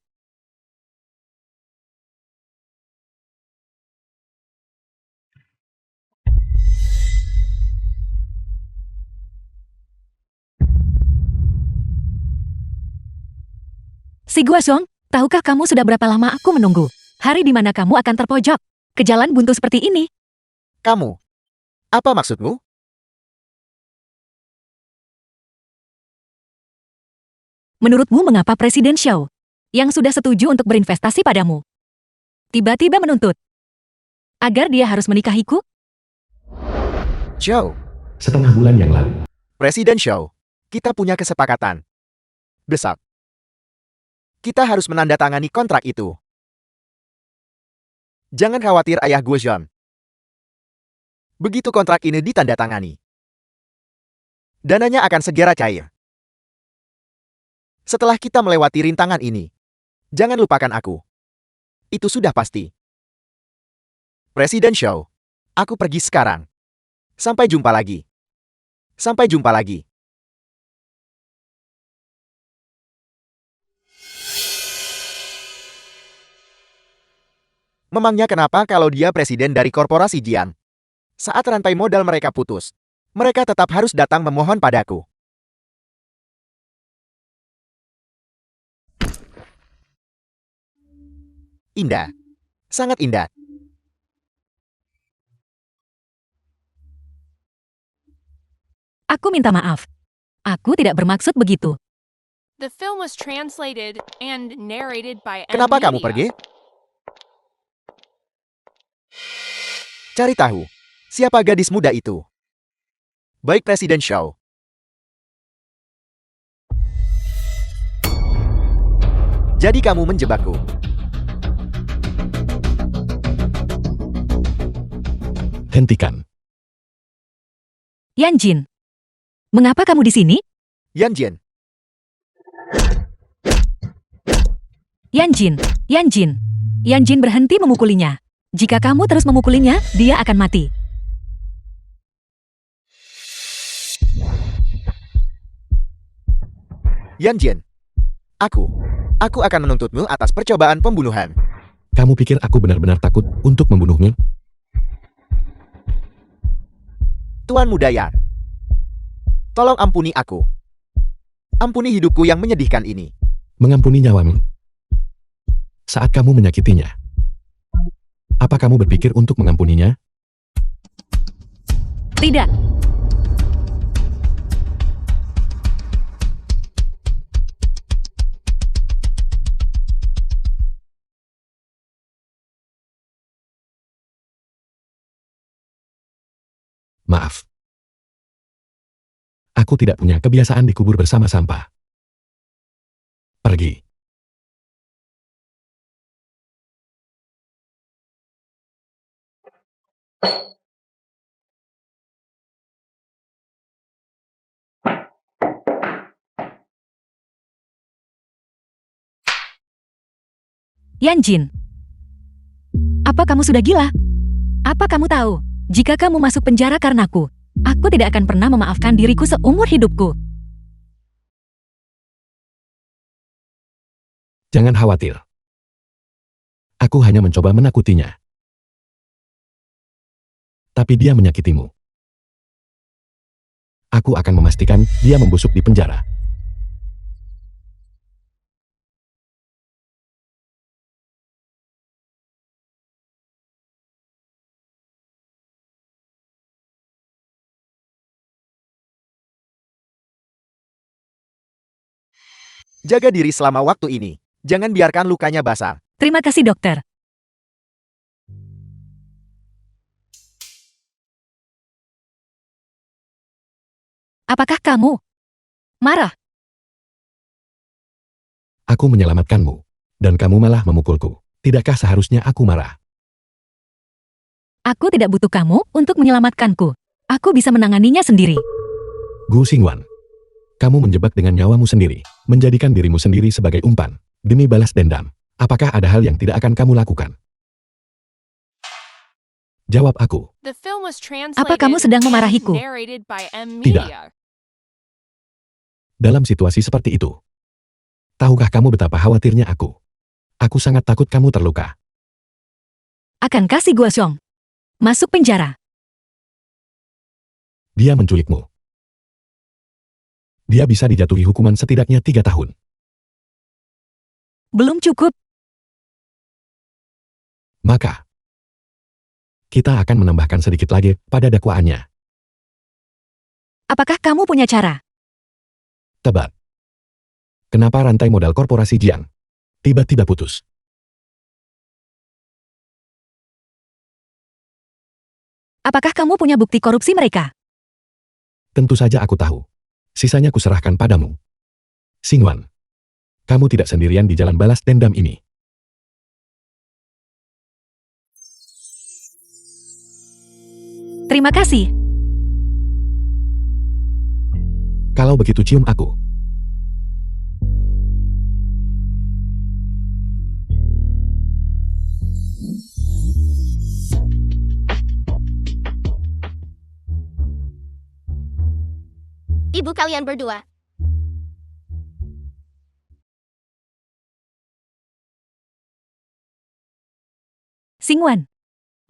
Si Guasong, tahukah kamu sudah berapa lama aku menunggu? Hari di mana kamu akan terpojok ke jalan buntu seperti ini? Kamu. Apa maksudmu? Menurutmu mengapa Presiden Xiao, yang sudah setuju untuk berinvestasi padamu, tiba-tiba menuntut agar dia harus menikahiku? Xiao. Setengah bulan yang lalu. Presiden Xiao. Kita punya kesepakatan. Besok. Kita harus menandatangani kontrak itu. Jangan khawatir ayah Guozhan. Begitu kontrak ini ditandatangani, dananya akan segera cair. Setelah kita melewati rintangan ini, jangan lupakan aku. Itu sudah pasti. Presiden Xiao, aku pergi sekarang. Sampai jumpa lagi. Sampai jumpa lagi. Memangnya kenapa kalau dia presiden dari korporasi Jian? Saat rantai modal mereka putus, mereka tetap harus datang memohon padaku. Indah. Sangat indah. Aku minta maaf. Aku tidak bermaksud begitu. The film was translated and narrated by M Kenapa kamu Media. pergi? Cari tahu, siapa gadis muda itu? Baik Presiden Xiao. Jadi kamu menjebakku. Hentikan. Yan Jin, mengapa kamu di sini? Yan Jian. Yan Jin, Yan Jin. Yan Jin berhenti memukulinya. Jika kamu terus memukulinya, dia akan mati. Yan Jin, aku akan menuntutmu atas percobaan pembunuhan. Kamu pikir aku benar-benar takut untuk membunuhmu? Tuan Muda Yan, tolong ampuni aku. Ampuni hidupku yang menyedihkan ini. Mengampuni nyawamu. Saat kamu menyakitinya. Apa kamu berpikir untuk mengampuninya? Tidak. Maaf. Aku tidak punya kebiasaan dikubur bersama sampah. Pergi. Yan Jin, apa kamu sudah gila? Apa kamu tahu, jika kamu masuk penjara karenaku, aku tidak akan pernah memaafkan diriku seumur hidupku. Jangan khawatir. Aku hanya mencoba menakutinya. Tapi dia menyakitimu. Aku akan memastikan dia membusuk di penjara. Jaga diri selama waktu ini. Jangan biarkan lukanya basah. Terima kasih dokter. Apakah kamu marah? Aku menyelamatkanmu. Dan kamu malah memukulku. Tidakkah seharusnya aku marah? Aku tidak butuh kamu untuk menyelamatkanku. Aku bisa menanganinya sendiri. Gu Xingwan. Kamu menjebak dengan nyawamu sendiri. Menjadikan dirimu sendiri sebagai umpan. Demi balas dendam. Apakah ada hal yang tidak akan kamu lakukan? Jawab aku. The film was Apa kamu translated sedang and memarahiku? narrated by M Tidak. Media. Dalam situasi seperti itu. Tahukah kamu betapa khawatirnya aku? Aku sangat takut kamu terluka. Akankah si Guoxiong masuk penjara? Dia menculikmu. Dia bisa dijatuhi hukuman setidaknya 3 tahun. Belum cukup. Maka, kita akan menambahkan sedikit lagi pada dakwaannya. Apakah kamu punya cara? Tebak. Kenapa rantai modal korporasi Jiang tiba-tiba putus? Apakah kamu punya bukti korupsi mereka? Tentu saja aku tahu. Sisanya kuserahkan padamu. Xingwan, kamu tidak sendirian di jalan balas dendam ini. Terima kasih. Kalau begitu cium aku. Ibu kalian berdua. Xingwan,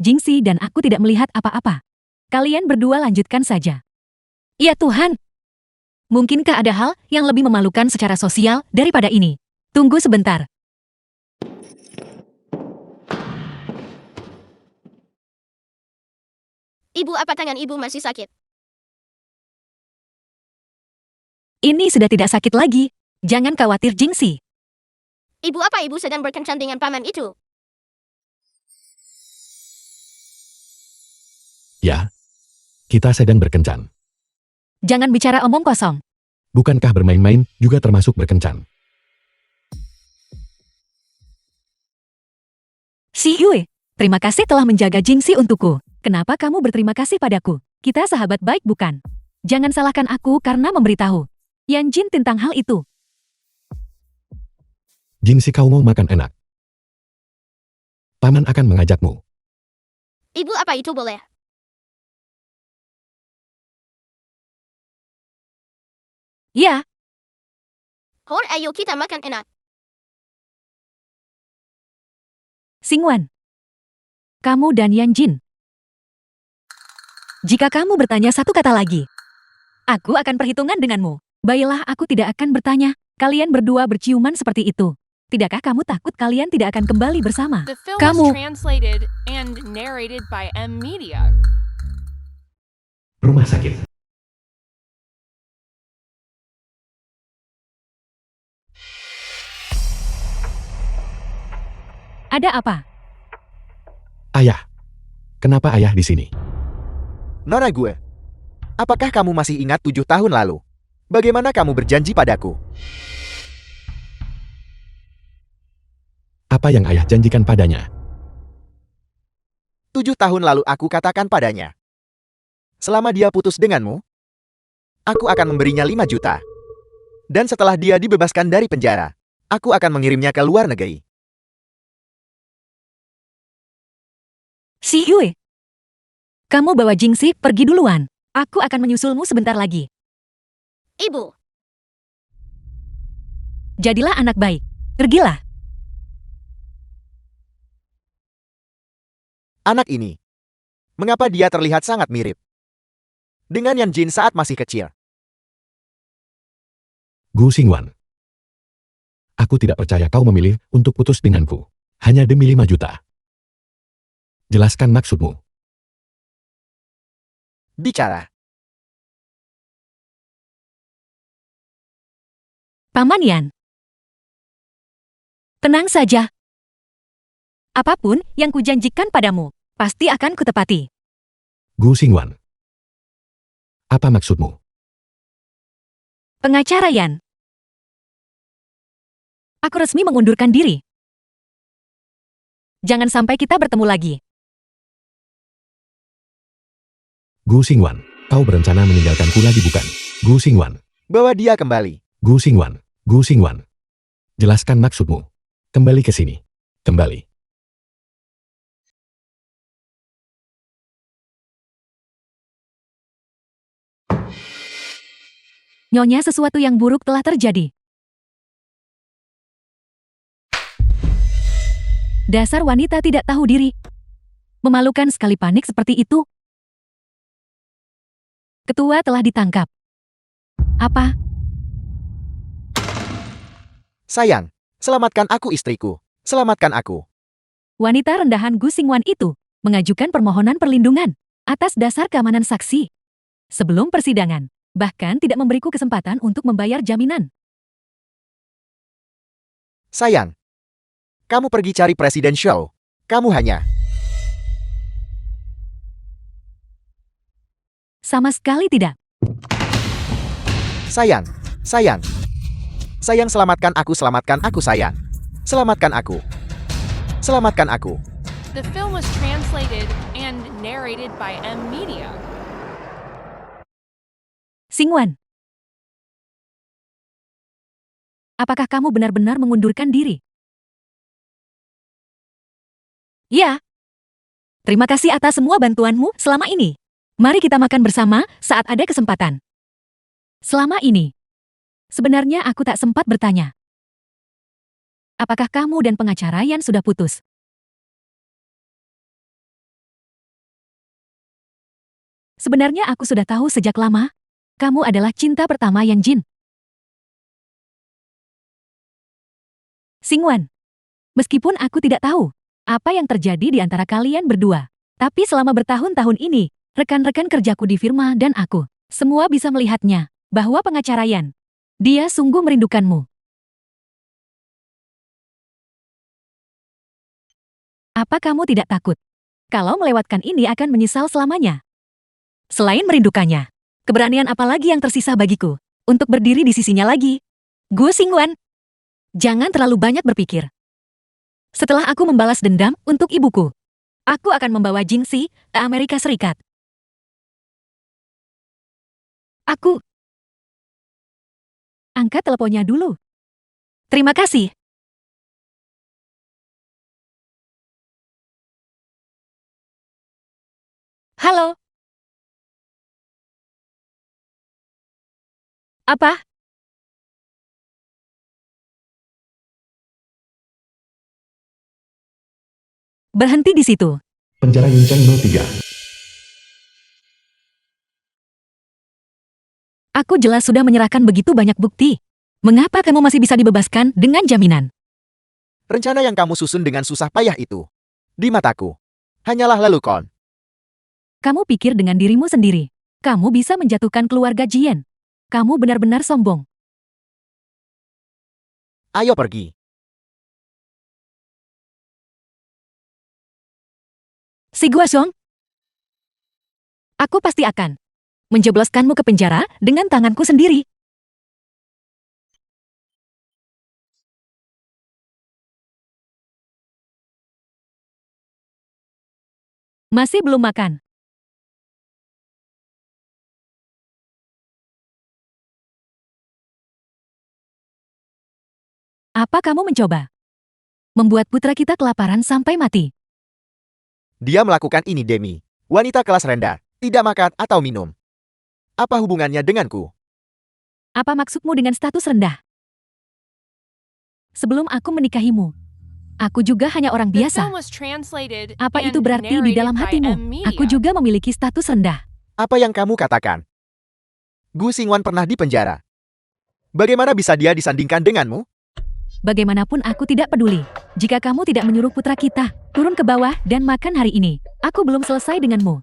Jingxi dan aku tidak melihat apa-apa. Kalian berdua lanjutkan saja. Ya Tuhan. Mungkinkah ada hal yang lebih memalukan secara sosial daripada ini? Tunggu sebentar. Ibu, apa tangan ibu masih sakit? Ini sudah tidak sakit lagi. Jangan khawatir Jingxi. Ibu, apa ibu sedang berkencan dengan paman itu? Ya. Kita sedang berkencan. Jangan bicara omong kosong. Bukankah bermain-main juga termasuk berkencan? Si Yue, terima kasih telah menjaga Jingxi untukku. Kenapa kamu berterima kasih padaku? Kita sahabat baik bukan? Jangan salahkan aku karena memberitahu Yan Jin tentang hal itu. Jingxi, kau mau makan enak. Paman akan mengajakmu. Ibu, apa itu boleh? Ya, Hor, ayo kita makan enak. Xingwan. Kamu dan Yan Jin. Jika kamu bertanya satu kata lagi, aku akan perhitungan denganmu. Baiklah, aku tidak akan bertanya. Kalian berdua berciuman seperti itu. Tidakkah kamu takut kalian tidak akan kembali bersama? The film Kamu. was translated and narrated by M Media. Rumah sakit. Ada apa? Ayah. Kenapa ayah di sini? Nona gue. Apakah kamu masih ingat 7 tahun lalu? Bagaimana kamu berjanji padaku? Apa yang ayah janjikan padanya? 7 tahun lalu aku katakan padanya. Selama dia putus denganmu, aku akan memberinya 5 juta. Dan setelah dia dibebaskan dari penjara, aku akan mengirimnya ke luar negeri. Si Yue. Kamu bawa Jingxi pergi duluan. Aku akan menyusulmu sebentar lagi. Ibu, Jadilah anak baik. Pergilah. Anak ini. Mengapa dia terlihat sangat mirip dengan Yan Jin saat masih kecil? Gu Xingwan. Aku tidak percaya kau memilih untuk putus denganku. Hanya demi 5 juta. Jelaskan maksudmu. Bicara. Paman Yan. Tenang saja. Apapun yang kujanjikan padamu, pasti akan kutepati. Gu Xingwan. Apa maksudmu? Pengacara Yan. Aku resmi mengundurkan diri. Jangan sampai kita bertemu lagi. Gu Xingwan, kau berencana meninggalkanku lagi bukan? Gu Xingwan. Bawa dia kembali. Gu Xingwan. Gu Xingwan. Jelaskan maksudmu. Kembali ke sini. Kembali. Nyonya, sesuatu yang buruk telah terjadi. Dasar wanita tidak tahu diri. Memalukan sekali panik seperti itu. Ketua telah ditangkap. Apa? Sayang, selamatkan aku istriku. Selamatkan aku. Wanita rendahan Gu Xingwan itu mengajukan permohonan perlindungan atas dasar keamanan saksi. Sebelum persidangan, bahkan tidak memberiku kesempatan untuk membayar jaminan. Sayang, kamu pergi cari presiden show. Kamu hanya... Sama sekali tidak. Sayang, sayang. Sayang, selamatkan aku sayang. Selamatkan aku. Selamatkan aku. The film was translated and narrated by M Media. Xingwan. Apakah kamu benar-benar mengundurkan diri? Ya. Terima kasih atas semua bantuanmu selama ini. Mari kita makan bersama saat ada kesempatan. Selama ini, sebenarnya aku tak sempat bertanya. Apakah kamu dan pengacara Yan sudah putus? Sebenarnya aku sudah tahu sejak lama. Kamu adalah cinta pertama Yan Jin. Xingwan. Meskipun aku tidak tahu apa yang terjadi di antara kalian berdua, tapi selama bertahun-tahun ini, rekan-rekan kerjaku di firma dan aku, semua bisa melihatnya, bahwa pengacara Yan, dia sungguh merindukanmu. Apa kamu tidak takut? Kalau melewatkan ini akan menyesal selamanya. Selain merindukannya, keberanian apa lagi yang tersisa bagiku untuk berdiri di sisinya lagi? Gu Xingwan, jangan terlalu banyak berpikir. Setelah aku membalas dendam untuk ibuku, aku akan membawa Jingxi ke Amerika Serikat. Aku angkat teleponnya dulu. Terima kasih. Halo. Apa? Berhenti di situ. Penjara Yuncheng 03. Aku jelas sudah menyerahkan begitu banyak bukti. Mengapa kamu masih bisa dibebaskan dengan jaminan? Rencana yang kamu susun dengan susah payah itu, di mataku, hanyalah lelukon. Kamu pikir dengan dirimu sendiri. Kamu bisa menjatuhkan keluarga Jian. Kamu benar-benar sombong. Ayo pergi. Si Guosong, aku pasti akan menjebloskanmu ke penjara dengan tanganku sendiri. Masih belum makan? Apa kamu mencoba membuat putra kita kelaparan sampai mati? Dia melakukan ini Demi. Wanita kelas rendah, tidak makan atau minum. Apa hubungannya denganku? Apa maksudmu dengan status rendah? Sebelum aku menikahimu, aku juga hanya orang The biasa. film was translated Apa and itu berarti di narrated dalam by hatimu? M Aku Media. juga memiliki status rendah. Apa yang kamu katakan? Gu Xingwan pernah di penjara. Bagaimana bisa dia disandingkan denganmu? Bagaimanapun aku tidak peduli. Jika kamu tidak menyuruh putra kita turun ke bawah dan makan hari ini, aku belum selesai denganmu.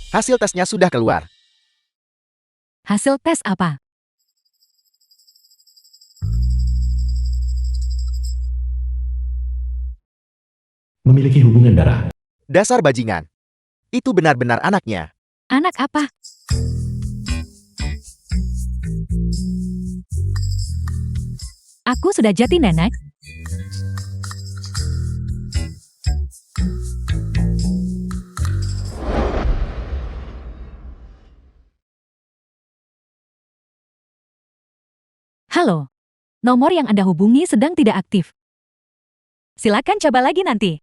Hasil tesnya sudah keluar. Hasil tes apa? Memiliki hubungan darah. Dasar bajingan. Itu benar-benar anaknya. Anak apa? Aku sudah jati nenek. Halo. Nomor yang Anda hubungi sedang tidak aktif. Silakan coba lagi nanti.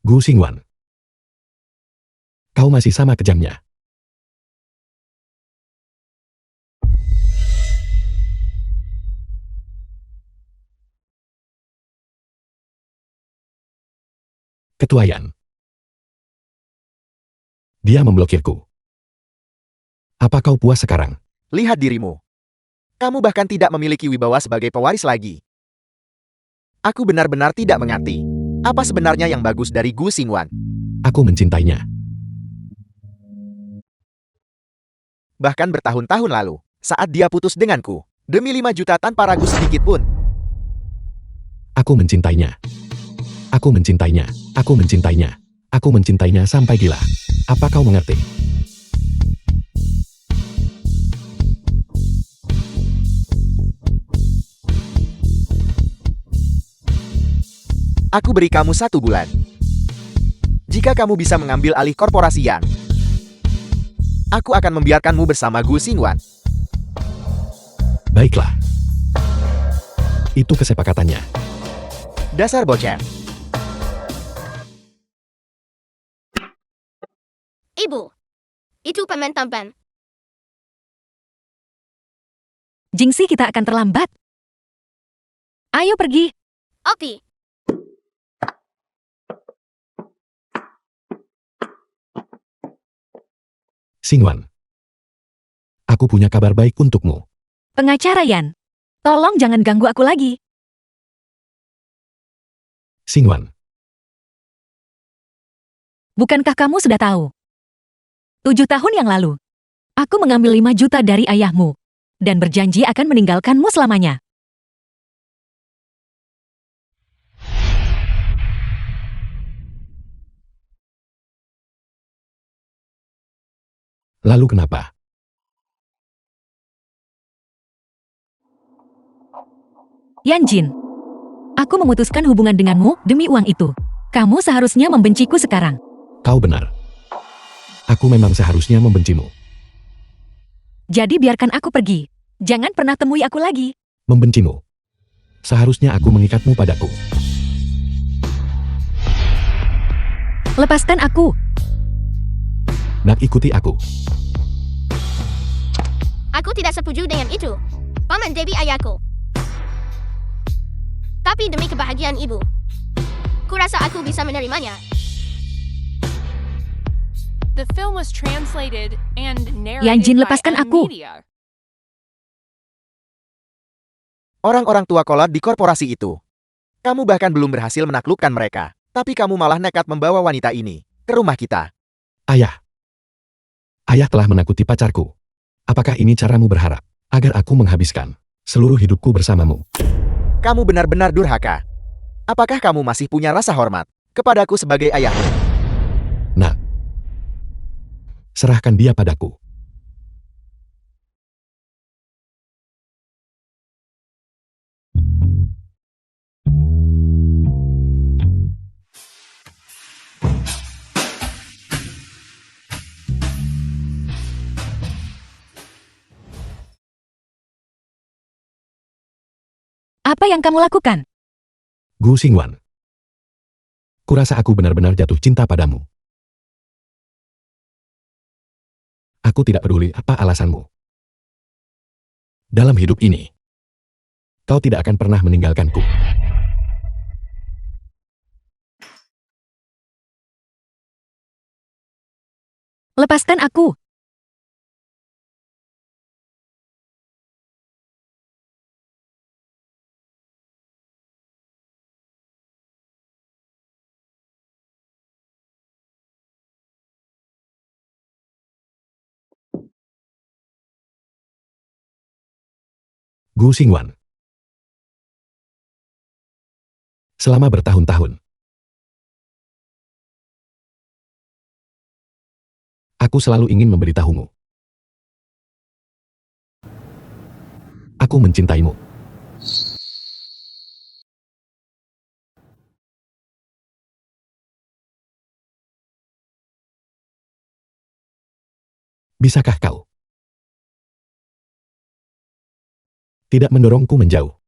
Gu Xingwan. Kau masih sama kejamnya. Ketuaian. Dia memblokirku. Apa kau puas sekarang? Lihat dirimu. Kamu bahkan tidak memiliki wibawa sebagai pewaris lagi. Aku benar-benar tidak mengerti. Apa sebenarnya yang bagus dari Gu Xingwan? Aku mencintainya. Bahkan bertahun-tahun lalu, saat dia putus denganku, demi 5 juta tanpa ragu sedikit pun. Aku mencintainya. Aku mencintainya. Aku mencintainya. Aku mencintainya sampai gila. Apa kau mengerti? Aku beri kamu 1 bulan. Jika kamu bisa mengambil alih korporasi Yang, aku akan membiarkanmu bersama Gu Xingwan. Baiklah. Itu kesepakatannya. Dasar bocah. Ibu. Itu pemain tampan. Jingxi, kita akan terlambat. Ayo pergi. Oke. Xingwan. Aku punya kabar baik untukmu. Pengacara Yan. Tolong jangan ganggu aku lagi. Xingwan. Bukankah kamu sudah tahu? 7 tahun yang lalu, aku mengambil 5 juta dari ayahmu dan berjanji akan meninggalkanmu selamanya. Lalu kenapa? Yan Jin, aku memutuskan hubungan denganmu demi uang itu. Kamu seharusnya membenciku sekarang. Kau benar. Aku memang seharusnya membencimu. Jadi biarkan aku pergi. Jangan pernah temui aku lagi. Membencimu. Seharusnya aku mengikatmu padaku. Lepaskan aku. Nak, ikuti aku. Aku tidak setuju dengan itu. Paman Dewi ayahku. Tapi demi kebahagiaan ibu, kurasa aku bisa menerimanya. The film was translated and narrated Yanjin, by lepaskan M aku. Media. Orang-orang tua kolot di korporasi itu. Kamu bahkan belum berhasil menaklukkan mereka. Tapi kamu malah nekat membawa wanita ini ke rumah kita. Ayah. Ayah telah menakuti pacarku. Apakah ini caramu berharap agar aku menghabiskan seluruh hidupku bersamamu? Kamu benar-benar durhaka. Apakah kamu masih punya rasa hormat kepadaku sebagai ayahmu? Nak. Serahkan dia padaku. Apa yang kamu lakukan? Gu Xingwan. Kurasa aku benar-benar jatuh cinta padamu. Aku tidak peduli apa alasanmu. Dalam hidup ini, kau tidak akan pernah meninggalkanku. Lepaskan aku. Gu Xingwan. Selama bertahun-tahun, aku selalu ingin memberitahumu. Aku mencintaimu. Bisakah kau tidak mendorongku menjauh?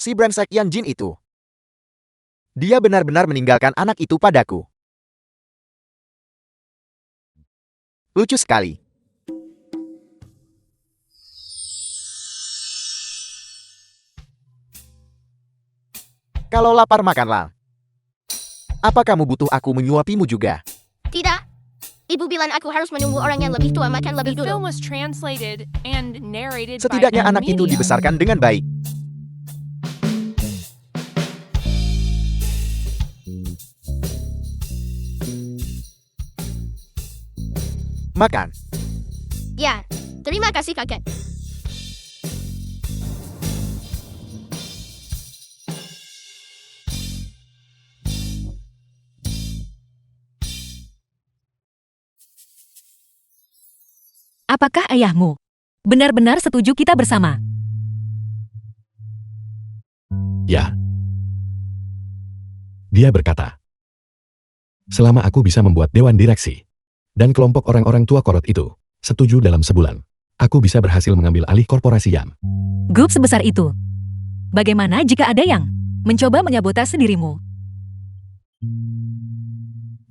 Si brengsek Yanjin itu. Dia benar-benar meninggalkan anak itu padaku. Lucu sekali. Kalau lapar makanlah. Apa kamu butuh aku menyuapimu juga? Tidak. Ibu bilang aku harus menunggu orang yang lebih tua makan The lebih film dulu. was translated and narrated by Setidaknya M anak itu Media. dibesarkan dengan baik. Makan. Ya, terima kasih kakek. Apakah ayahmu benar-benar setuju kita bersama? Ya. Dia berkata, selama aku bisa membuat dewan direksi dan kelompok orang-orang tua korot itu setuju dalam sebulan, aku bisa berhasil mengambil alih korporasi Yan. Grup sebesar itu. Bagaimana jika ada yang mencoba menyabotase dirimu?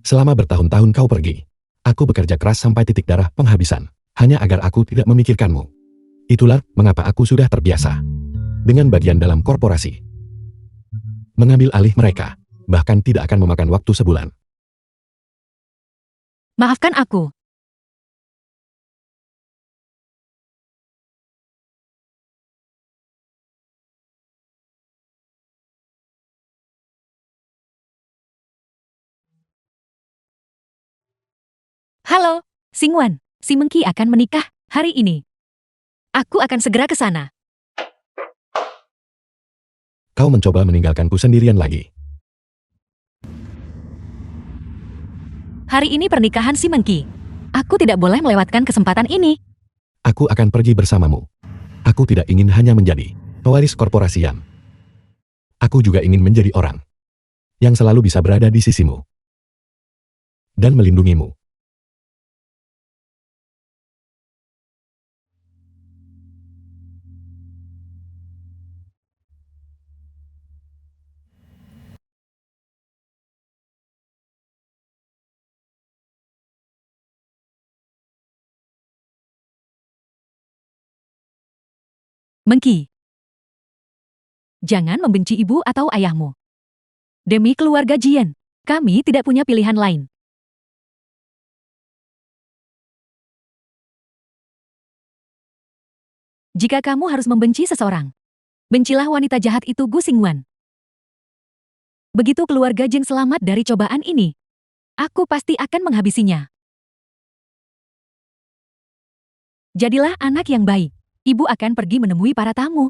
Selama bertahun-tahun kau pergi, aku bekerja keras sampai titik darah penghabisan, hanya agar aku tidak memikirkanmu. Itulah mengapa aku sudah terbiasa dengan bagian dalam korporasi. Mengambil alih mereka, bahkan tidak akan memakan waktu sebulan. Maafkan aku. Halo, Xingwan. Si Mengki akan menikah hari ini. Aku akan segera ke sana. Kau mencoba meninggalkanku sendirian lagi. Hari ini pernikahan si Mengki. Aku tidak boleh melewatkan kesempatan ini. Aku akan pergi bersamamu. Aku tidak ingin hanya menjadi pewaris korporasi Yan. Aku juga ingin menjadi orang yang selalu bisa berada di sisimu dan melindungimu. Mengki. Jangan membenci ibu atau ayahmu. Demi keluarga Jian, kami tidak punya pilihan lain. Jika kamu harus membenci seseorang, bencilah wanita jahat itu Gu Xingwan. Begitu keluarga Jing selamat dari cobaan ini, aku pasti akan menghabisinya. Jadilah anak yang baik. Ibu akan pergi menemui para tamu.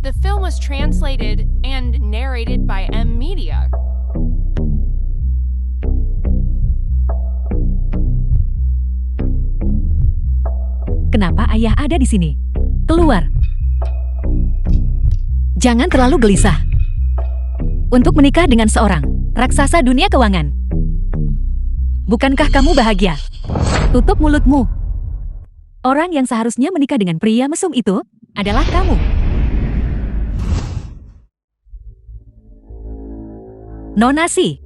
The film was translated and narrated by M Media. Kenapa ayah ada di sini? Keluar. Jangan terlalu gelisah. Untuk menikah dengan seorang raksasa dunia keuangan. Bukankah kamu bahagia? Tutup mulutmu. Orang yang seharusnya menikah dengan pria mesum itu adalah kamu. Nona Si.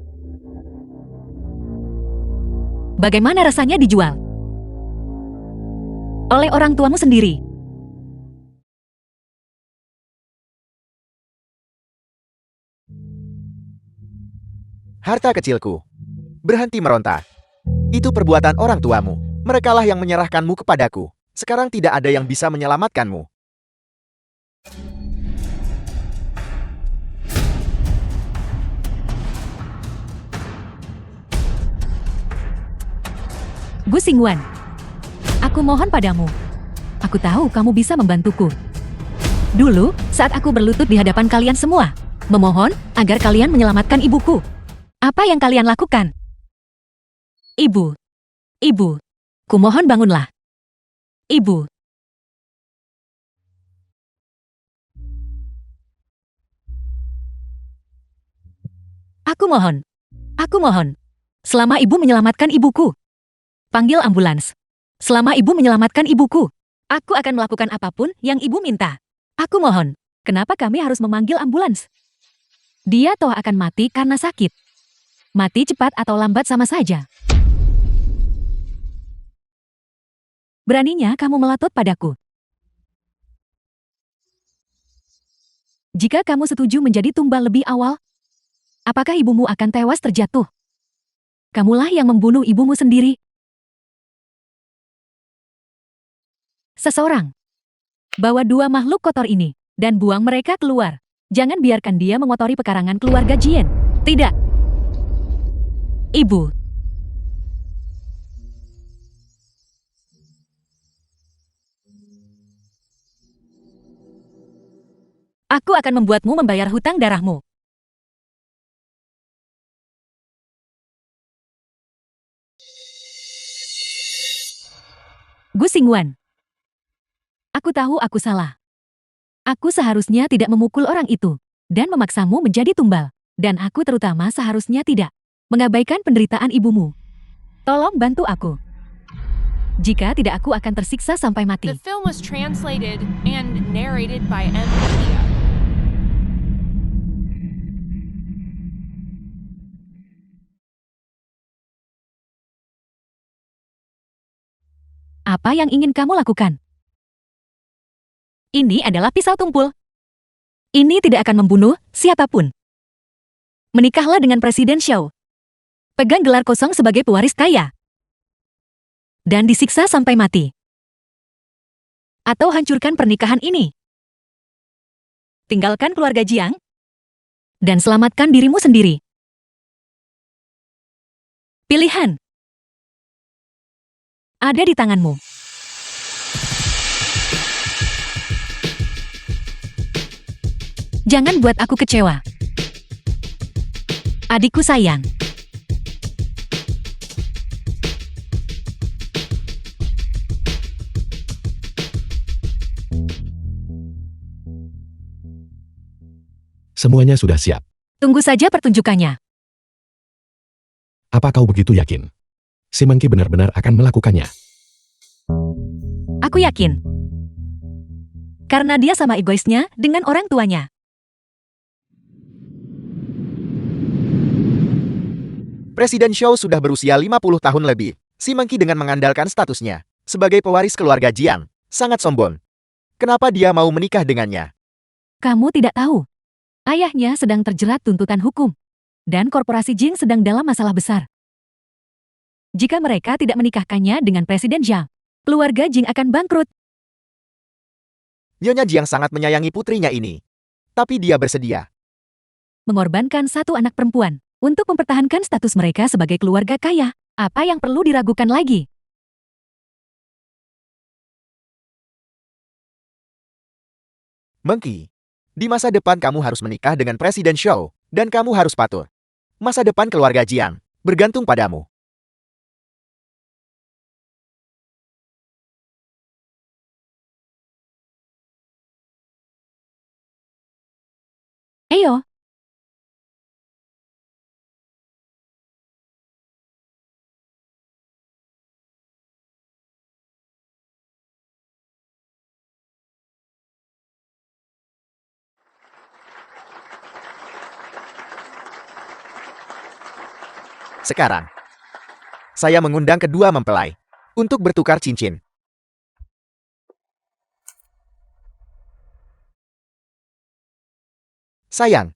Bagaimana rasanya dijual? Oleh orang tuamu sendiri. Harta kecilku. Berhenti meronta. Itu perbuatan orang tuamu. Merekalah yang menyerahkanmu kepadaku. Sekarang tidak ada yang bisa menyelamatkanmu. Gu Xingwan, aku mohon padamu. Aku tahu kamu bisa membantuku. Dulu, saat aku berlutut di hadapan kalian semua, memohon agar kalian menyelamatkan ibuku. Apa yang kalian lakukan? Ibu. Ibu. Kumohon bangunlah. Ibu. Aku mohon. Aku mohon. Selama ibu menyelamatkan ibuku. Panggil ambulans. Selama ibu menyelamatkan ibuku, aku akan melakukan apapun yang ibu minta. Aku mohon. Kenapa kami harus memanggil ambulans? Dia toh akan mati karena sakit. Mati cepat atau lambat sama saja. Beraninya kamu melotot padaku. Jika kamu setuju menjadi tumbal lebih awal, apakah ibumu akan tewas terjatuh? Kamulah yang membunuh ibumu sendiri. Seseorang. Bawa dua makhluk kotor ini, dan buang mereka keluar. Jangan biarkan dia mengotori pekarangan keluarga Jian. Tidak. Ibu. Aku akan membuatmu membayar hutang darahmu. Gu Xingwan. Aku tahu aku salah. Aku seharusnya tidak memukul orang itu, dan memaksamu menjadi tumbal. Dan aku terutama seharusnya tidak mengabaikan penderitaan ibumu. Tolong bantu aku. Jika tidak aku akan tersiksa sampai mati. The film was translated and narrated by M Media. Apa yang ingin kamu lakukan? Ini adalah pisau tumpul. Ini tidak akan membunuh siapapun. Menikahlah dengan Presiden Xiao. Pegang gelar kosong sebagai pewaris kaya. Dan disiksa sampai mati. Atau hancurkan pernikahan ini. Tinggalkan keluarga Jiang. Dan selamatkan dirimu sendiri. Pilihan ada di tanganmu. Jangan buat aku kecewa. Adikku sayang. Semuanya sudah siap. Tunggu saja pertunjukannya. Apa kau begitu yakin? Si Monkey benar-benar akan melakukannya. Aku yakin. Karena dia sama egoisnya dengan orang tuanya. Presiden Xiao sudah berusia 50 tahun lebih. Si Monkey dengan mengandalkan statusnya sebagai pewaris keluarga Jiang, sangat sombong. Kenapa dia mau menikah dengannya? Kamu tidak tahu. Ayahnya sedang terjerat tuntutan hukum. Dan korporasi Jing sedang dalam masalah besar. Jika mereka tidak menikahkannya dengan Presiden Jiang, keluarga Jing akan bangkrut. Nyonya Jiang sangat menyayangi putrinya ini. Tapi dia bersedia Mengorbankan satu anak perempuan untuk mempertahankan status mereka sebagai keluarga kaya. Apa yang perlu diragukan lagi? Monkey, di masa depan kamu harus menikah dengan Presiden Xiao, dan kamu harus patuh. Masa depan keluarga Jiang bergantung padamu. Ayo. Sekarang, saya mengundang kedua mempelai untuk bertukar cincin. Sayang,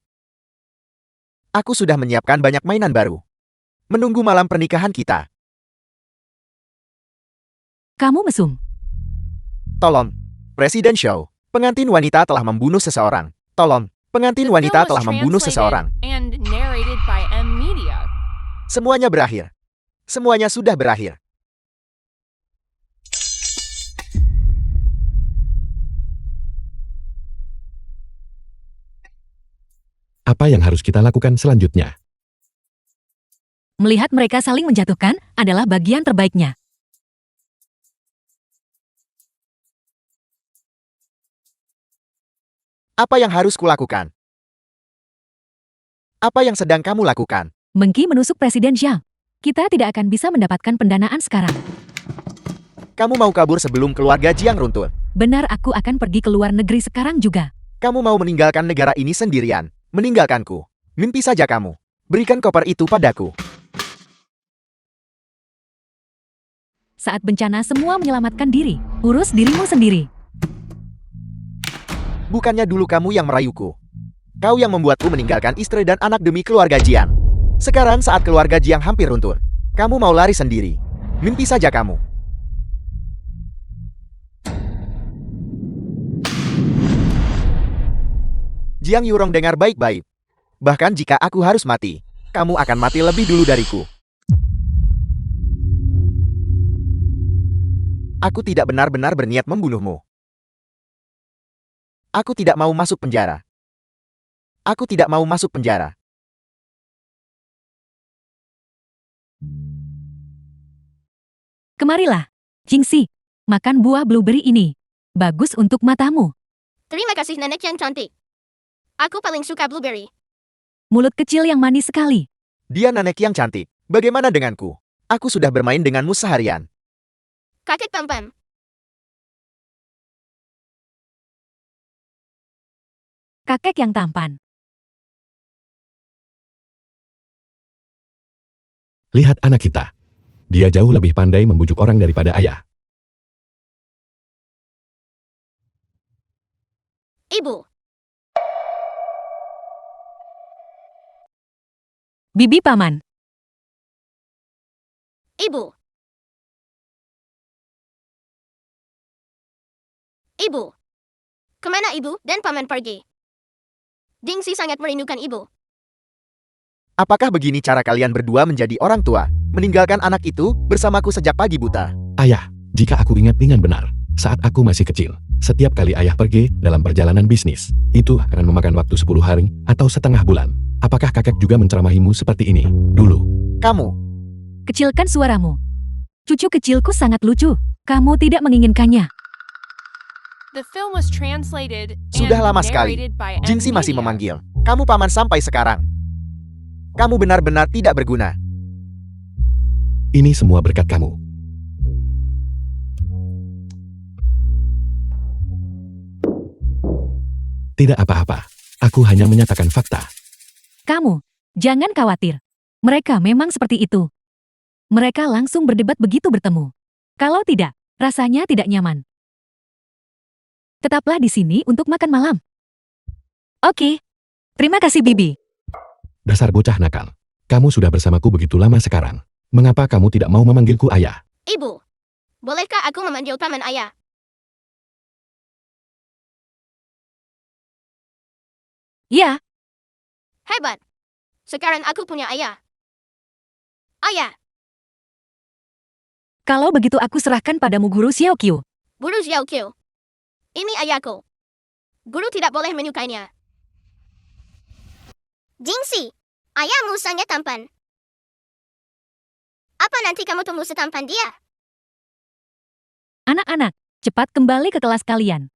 aku sudah menyiapkan banyak mainan baru. Menunggu malam pernikahan kita. Kamu mesum. Tolong, Presiden Xiao, pengantin wanita telah membunuh seseorang. Tolong, pengantin The film wanita was telah membunuh translated seseorang. and narrated by M Media. Semuanya berakhir. Semuanya sudah berakhir. Apa yang harus kita lakukan selanjutnya? Melihat mereka saling menjatuhkan adalah bagian terbaiknya. Apa yang harus kulakukan? Apa yang sedang kamu lakukan? Monkey menusuk Presiden Jiang. Kita tidak akan bisa mendapatkan pendanaan sekarang. Kamu mau kabur sebelum keluarga Jiang runtuh. Benar, aku akan pergi ke luar negeri sekarang juga. Kamu mau meninggalkan negara ini sendirian. Meninggalkanku. Mimpi saja kamu. Berikan koper itu padaku. Saat bencana semua menyelamatkan diri. Urus dirimu sendiri. Bukannya dulu kamu yang merayuku. Kau yang membuatku meninggalkan istri dan anak demi keluarga Jiang. Sekarang saat keluarga Jiang hampir runtuh, kamu mau lari sendiri. Mimpi saja kamu. Jiang Yurong dengar baik-baik. Bahkan jika aku harus mati, kamu akan mati lebih dulu dariku. Aku tidak benar-benar berniat membunuhmu. Aku tidak mau masuk penjara. Aku tidak mau masuk penjara. Kemarilah, Jingxi. Makan buah blueberry ini. Bagus untuk matamu. Terima kasih nenek yang cantik. Aku paling suka blueberry. Mulut kecil yang manis sekali. Dia nenek yang cantik. Bagaimana denganku? Aku sudah bermain denganmu seharian. Kakek Pam-Pam. Kakek yang tampan. Lihat anak kita. Dia jauh lebih pandai membujuk orang daripada ayah. Ibu. Bibi paman. Ibu. Ibu. Kemana ibu dan paman pergi? Jingxi sangat merindukan ibu. Apakah begini cara kalian berdua menjadi orang tua? Meninggalkan anak itu bersamaku sejak pagi buta. Ayah, jika aku ingat dengan benar, saat aku masih kecil, Setiap kali ayah pergi dalam perjalanan bisnis, itu akan memakan waktu 10 hari atau setengah bulan. Apakah kakek juga menceramahimu seperti ini dulu? Kamu, Kecilkan suaramu. Cucu kecilku sangat lucu. Kamu tidak menginginkannya. The film was translated Sudah and lama sekali. narrated by M Jingxi masih Media. memanggil. Kamu paman sampai sekarang. Kamu benar-benar tidak berguna. Ini semua berkat kamu. Tidak apa-apa. Aku hanya menyatakan fakta. Kamu, jangan khawatir. Mereka memang seperti itu. Mereka langsung berdebat begitu bertemu. Kalau tidak, rasanya tidak nyaman. Tetaplah di sini untuk makan malam. Oke. Terima kasih, Bibi. Dasar bocah nakal. Kamu sudah bersamaku begitu lama sekarang. Mengapa kamu tidak mau memanggilku ayah? Ibu, bolehkah aku memanggil paman ayah? Ya, Hebat. Sekarang aku punya ayah. Ayah, kalau begitu aku serahkan padamu Guru Xiaoqiu. Guru Xiaoqiu. Ini ayahku. Guru tidak boleh menyukainya. Jingxi, ayahmu sangat tampan. Apa nanti kamu tumbuh setampan dia? Anak-anak, cepat kembali ke kelas kalian.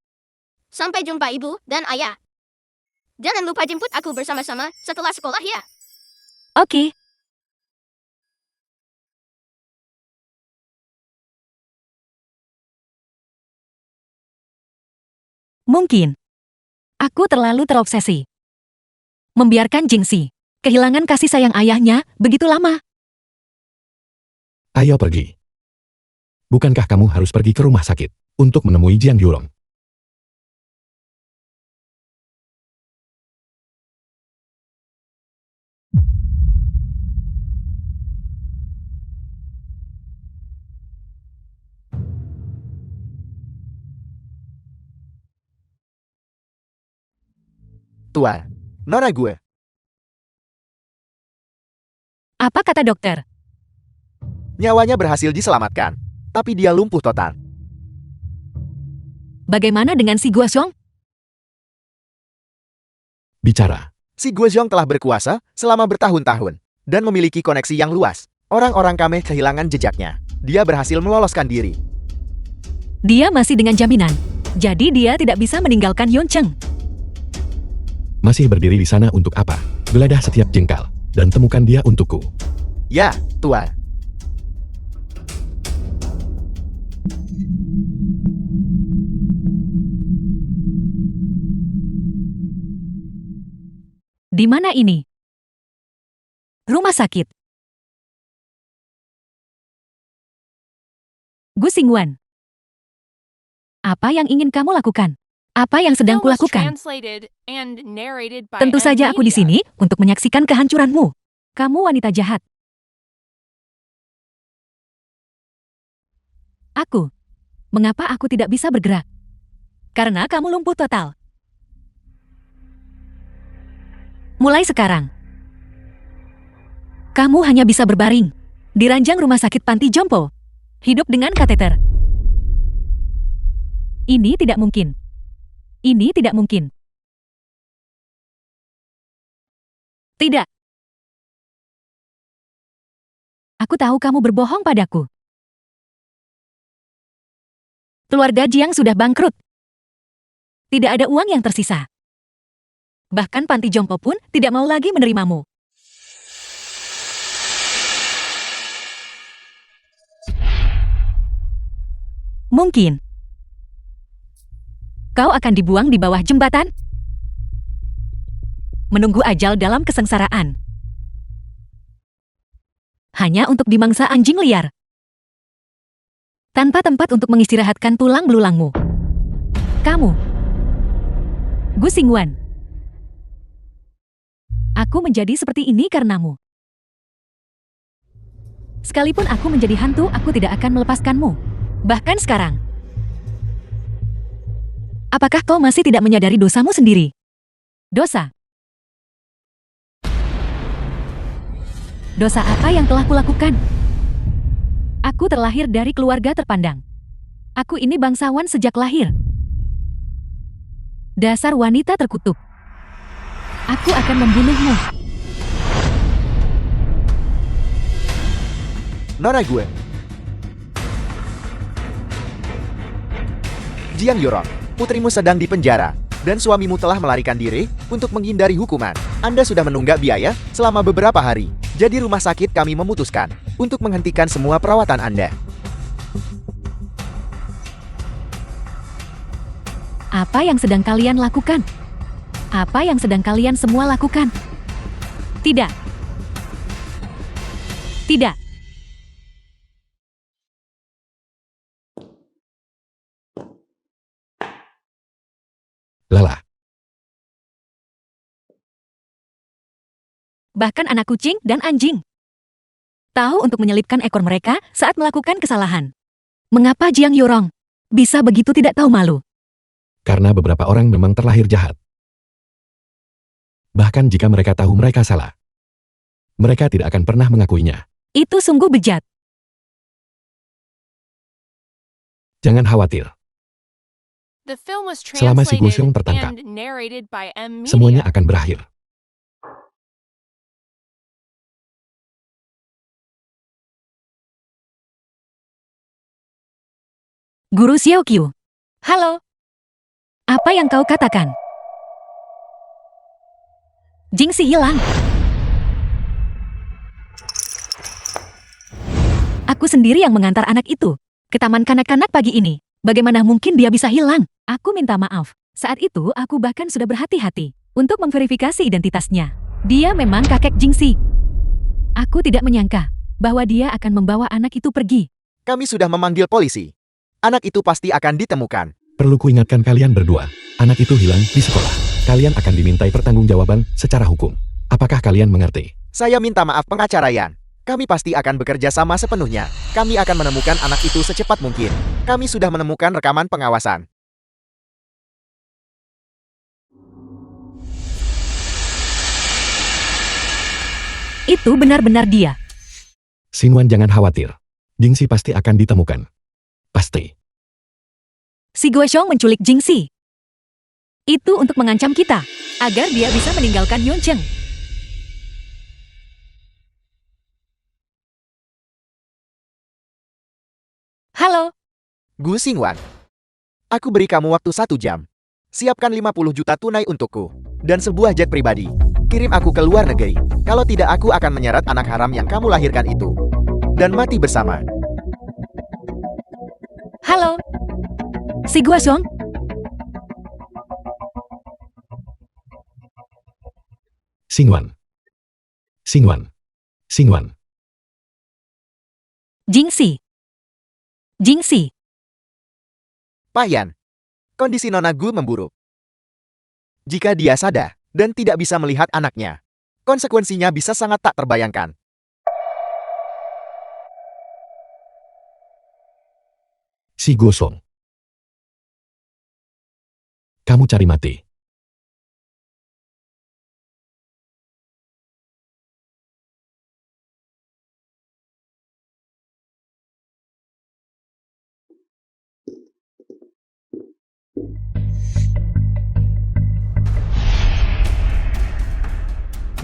Sampai jumpa ibu dan ayah. Jangan lupa jemput aku bersama-sama setelah sekolah ya. Oke. Mungkin. Aku terlalu terobsesi. Membiarkan Jingxi kehilangan kasih sayang ayahnya begitu lama. Ayo pergi. Bukankah kamu harus pergi ke rumah sakit untuk menemui Jiang Yulong? Tua, nona gue. Apa kata dokter? Nyawanya berhasil diselamatkan. Tapi dia lumpuh total. Bagaimana dengan si Guoxiong? Bicara. Si Guozhong telah berkuasa selama bertahun-tahun dan memiliki koneksi yang luas. Orang-orang kami kehilangan jejaknya. Dia berhasil meloloskan diri. Dia masih dengan jaminan. Jadi dia tidak bisa meninggalkan Yuncheng. Masih berdiri di sana untuk apa? Geledah setiap jengkal dan temukan dia untukku. Ya, Tua. Di mana ini? Rumah sakit. Gu Xingwan. Apa yang ingin kamu lakukan? Apa yang sedang Film was kulakukan? translated and narrated by Tentu M saja aku di Media. sini untuk menyaksikan kehancuranmu. Kamu wanita jahat. Aku. Mengapa aku tidak bisa bergerak? Karena kamu lumpuh total. Mulai sekarang, kamu hanya bisa berbaring di ranjang rumah sakit panti jompo, hidup dengan kateter. Ini tidak mungkin. Ini tidak mungkin. Tidak. Aku tahu kamu berbohong padaku. Keluarga Jiang sudah bangkrut. Tidak ada uang yang tersisa. Bahkan panti jompo pun tidak mau lagi menerimamu. Mungkin kau akan dibuang di bawah jembatan, menunggu ajal dalam kesengsaraan, hanya untuk dimangsa anjing liar, tanpa tempat untuk mengistirahatkan tulang belulangmu. Kamu, Gu Xingwan. Aku menjadi seperti ini karenamu. Sekalipun aku menjadi hantu, aku tidak akan melepaskanmu. Bahkan sekarang. Apakah kau masih tidak menyadari dosamu sendiri? Dosa? Dosa apa yang telah kulakukan? Aku terlahir dari keluarga terpandang. Aku ini bangsawan sejak lahir. Dasar wanita terkutuk. Aku akan membunuhmu. Nona gue. Jiang Yorong, putrimu sedang di penjara, dan suamimu telah melarikan diri untuk menghindari hukuman. Anda sudah menunggak biaya selama beberapa hari. Jadi rumah sakit kami memutuskan untuk menghentikan semua perawatan Anda. Apa yang sedang kalian lakukan? Apa yang sedang kalian semua lakukan? Tidak. Tidak. Lala, Bahkan anak kucing dan anjing tahu untuk menyelipkan ekor mereka saat melakukan kesalahan. Mengapa Jiang Yorong bisa begitu tidak tahu malu? karena beberapa orang memang terlahir jahat. Bahkan jika mereka tahu mereka salah, mereka tidak akan pernah mengakuinya. Itu sungguh bejat. Jangan khawatir, The film was Selama si translated Gusyong tertangkap, and narrated by M Media. semuanya akan berakhir. Guru Xiaoqiu. Halo. Apa yang kau katakan? Jingxi hilang. Aku sendiri yang mengantar anak itu ke taman kanak-kanak pagi ini. Bagaimana mungkin dia bisa hilang? Aku minta maaf. Saat itu aku bahkan sudah berhati-hati untuk memverifikasi identitasnya. Dia memang kakek Jingxi. Aku tidak menyangka bahwa dia akan membawa anak itu pergi. Kami sudah memanggil polisi. Anak itu pasti akan ditemukan. Perlu kuingatkan kalian berdua, anak itu hilang di sekolah. Kalian akan dimintai pertanggungjawaban secara hukum. Apakah kalian mengerti? Saya minta maaf pengacara Yan. Kami pasti akan bekerja sama sepenuhnya. Kami akan menemukan anak itu secepat mungkin. Kami sudah menemukan rekaman pengawasan. Itu benar-benar dia. Xinwan jangan khawatir. Jingxi pasti akan ditemukan. Pasti. Si Guoxiong menculik Jingxi. Itu untuk mengancam kita, agar dia bisa meninggalkan Yuncheng. Halo, Gu Xingwan. Aku beri kamu waktu 1 jam. Siapkan 50 juta tunai untukku. Dan sebuah jet pribadi. Kirim aku ke luar negeri. Kalau tidak aku akan menyeret anak haram yang kamu lahirkan itu. Dan mati bersama. halo. Si Guoxiong, Xinwan. Xinwan. Xinwan. Jingxi. Jingxi, Pak Yan. Kondisi Nona Gu memburuk. Jika dia sadar dan tidak bisa melihat anaknya, konsekuensinya bisa sangat tak terbayangkan. Si Gosong. Kamu cari mati.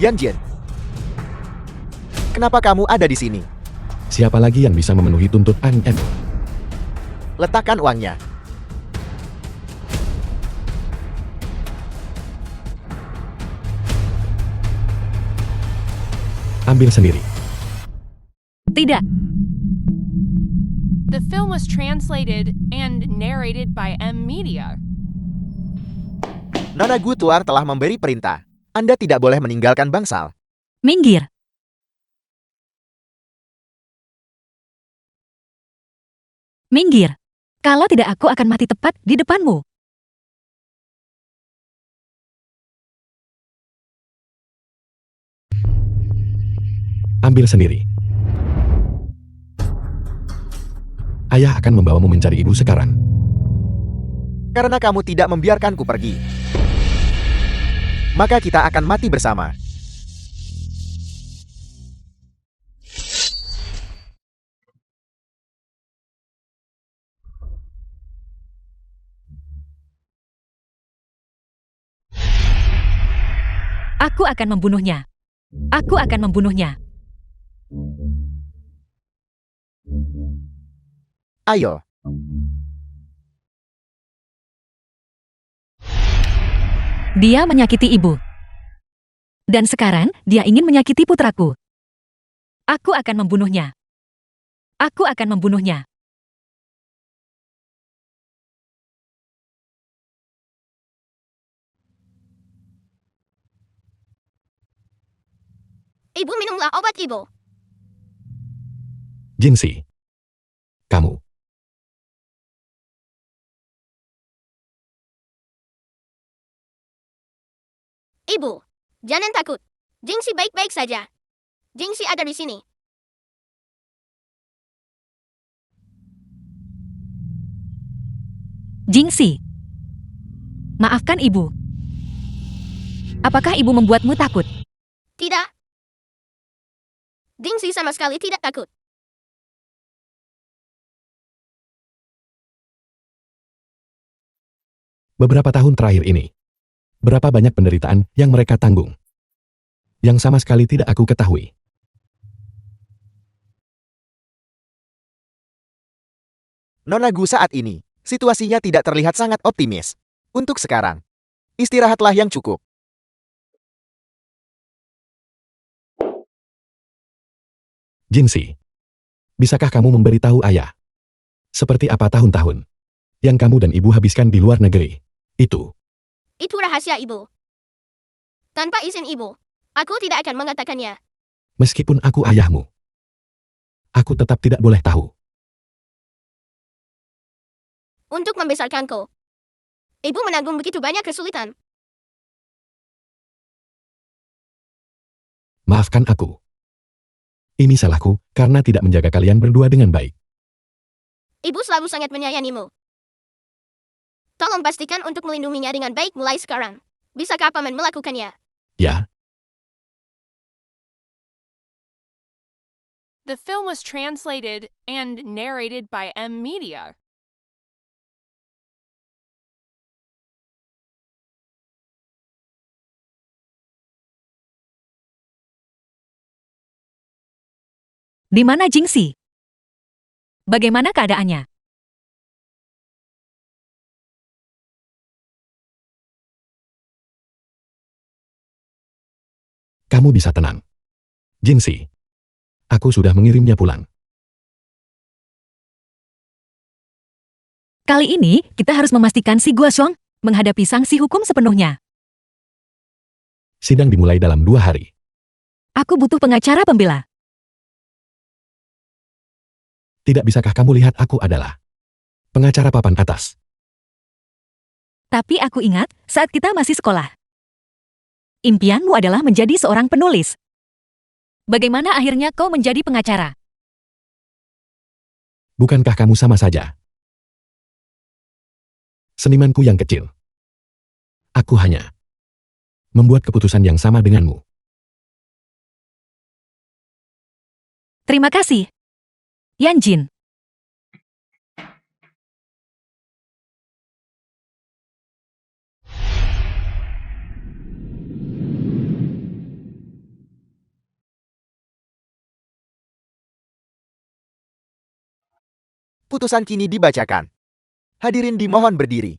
Yan Jian. Kenapa kamu ada di sini? Siapa lagi yang bisa memenuhi tuntutan M? Letakkan uangnya. Ambil sendiri. tidak. The film was translated and narrated by M Media. Nona Gu Tuar telah memberi perintah. Anda tidak boleh meninggalkan bangsal. Minggir. Minggir. Kalau tidak aku akan mati tepat di depanmu. Ambil sendiri. Ayah akan membawamu mencari ibu sekarang. Karena kamu tidak membiarkanku pergi, maka kita akan mati bersama. Aku akan membunuhnya. Aku akan membunuhnya. Ayo. Dia menyakiti ibu. Dan sekarang, dia ingin menyakiti putraku. Aku akan membunuhnya. Aku akan membunuhnya. Ibu minumlah obat ibu. Jinxie. Kamu. Ibu, jangan takut. Jinxie baik-baik saja. Jinxie ada di sini. Jinxie. Maafkan ibu. Apakah ibu membuatmu takut? Tidak. Jinxie sama sekali tidak takut. Beberapa tahun terakhir ini, berapa banyak penderitaan yang mereka tanggung, yang sama sekali tidak aku ketahui. Nona Gu saat ini, situasinya tidak terlihat sangat optimis. Untuk sekarang, istirahatlah yang cukup. Jinxie, bisakah kamu memberitahu ayah? Seperti apa tahun-tahun yang kamu dan ibu habiskan di luar negeri? Itu rahasia ibu. Tanpa izin ibu, aku tidak akan mengatakannya. meskipun aku ayahmu. Aku tetap tidak boleh tahu. Untuk membesarkanku, ibu menanggung begitu banyak kesulitan. Maafkan aku. Ini salahku karena tidak menjaga kalian berdua dengan baik. Ibu selalu sangat menyayangimu. Tolong pastikan untuk melindunginya dengan baik mulai sekarang. Bisakah paman melakukannya? Ya, The film was translated and narrated by M Media. Di mana Jinxie? Bagaimana keadaannya? kamu bisa tenang. Jinxie, aku sudah mengirimnya pulang. Kali ini, kita harus memastikan si Guoxiong menghadapi sanksi hukum sepenuhnya. Sidang dimulai dalam 2 hari. Aku butuh pengacara pembela. Tidak bisakah kamu lihat aku adalah pengacara papan atas? Tapi aku ingat saat kita masih sekolah. Impianmu adalah menjadi seorang penulis. Bagaimana akhirnya kau menjadi pengacara? Bukankah kamu sama saja? Senimanku yang kecil. Aku hanya membuat keputusan yang sama denganmu. Terima kasih, Yan Jin. Putusan kini dibacakan. Hadirin dimohon berdiri.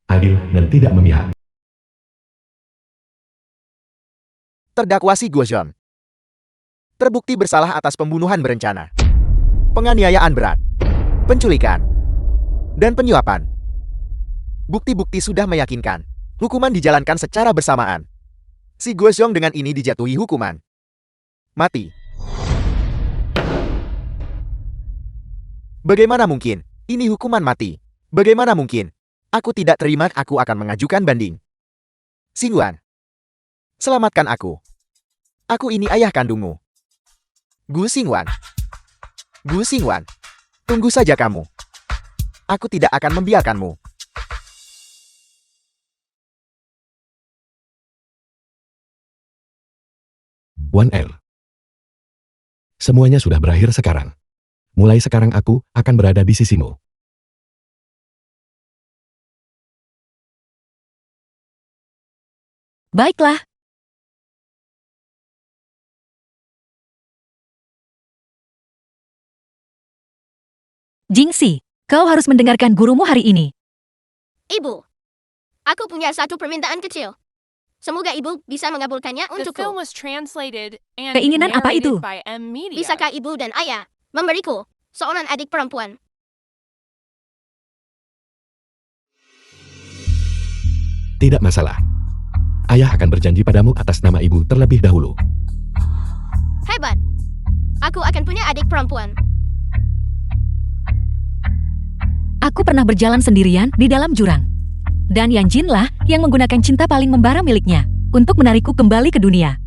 Adil dan tidak memihak. Terdakwa Si Guoxiong terbukti bersalah atas pembunuhan berencana, penganiayaan berat, penculikan, dan penyuapan. Bukti-bukti sudah meyakinkan. Hukuman dijalankan secara bersamaan. Si Guoxiong dengan ini dijatuhi hukuman mati. Bagaimana mungkin? Ini hukuman mati. Bagaimana mungkin? Aku tidak terima, aku akan mengajukan banding. Xingwan, selamatkan aku. Aku ini ayah kandungmu. Gu Xingwan. Gu Xingwan, tunggu saja kamu. Aku tidak akan membiarkanmu. Wan El. Semuanya sudah berakhir sekarang. Mulai sekarang aku akan berada di sisimu. Baiklah, Jingxi, kau harus mendengarkan gurumu hari ini. Ibu, aku punya satu permintaan kecil. Semoga ibu bisa mengabulkannya The untukku. film was translated and Keinginan apa narrated itu? by M Media. Bisakah ibu dan ayah memberiku seorang adik perempuan? Tidak masalah. Ayah akan berjanji padamu atas nama ibu terlebih dahulu. Hebat. Aku akan punya adik perempuan. Aku pernah berjalan sendirian di dalam jurang. Dan Yan Jin lah yang menggunakan cinta paling membara miliknya untuk menarikku kembali ke dunia.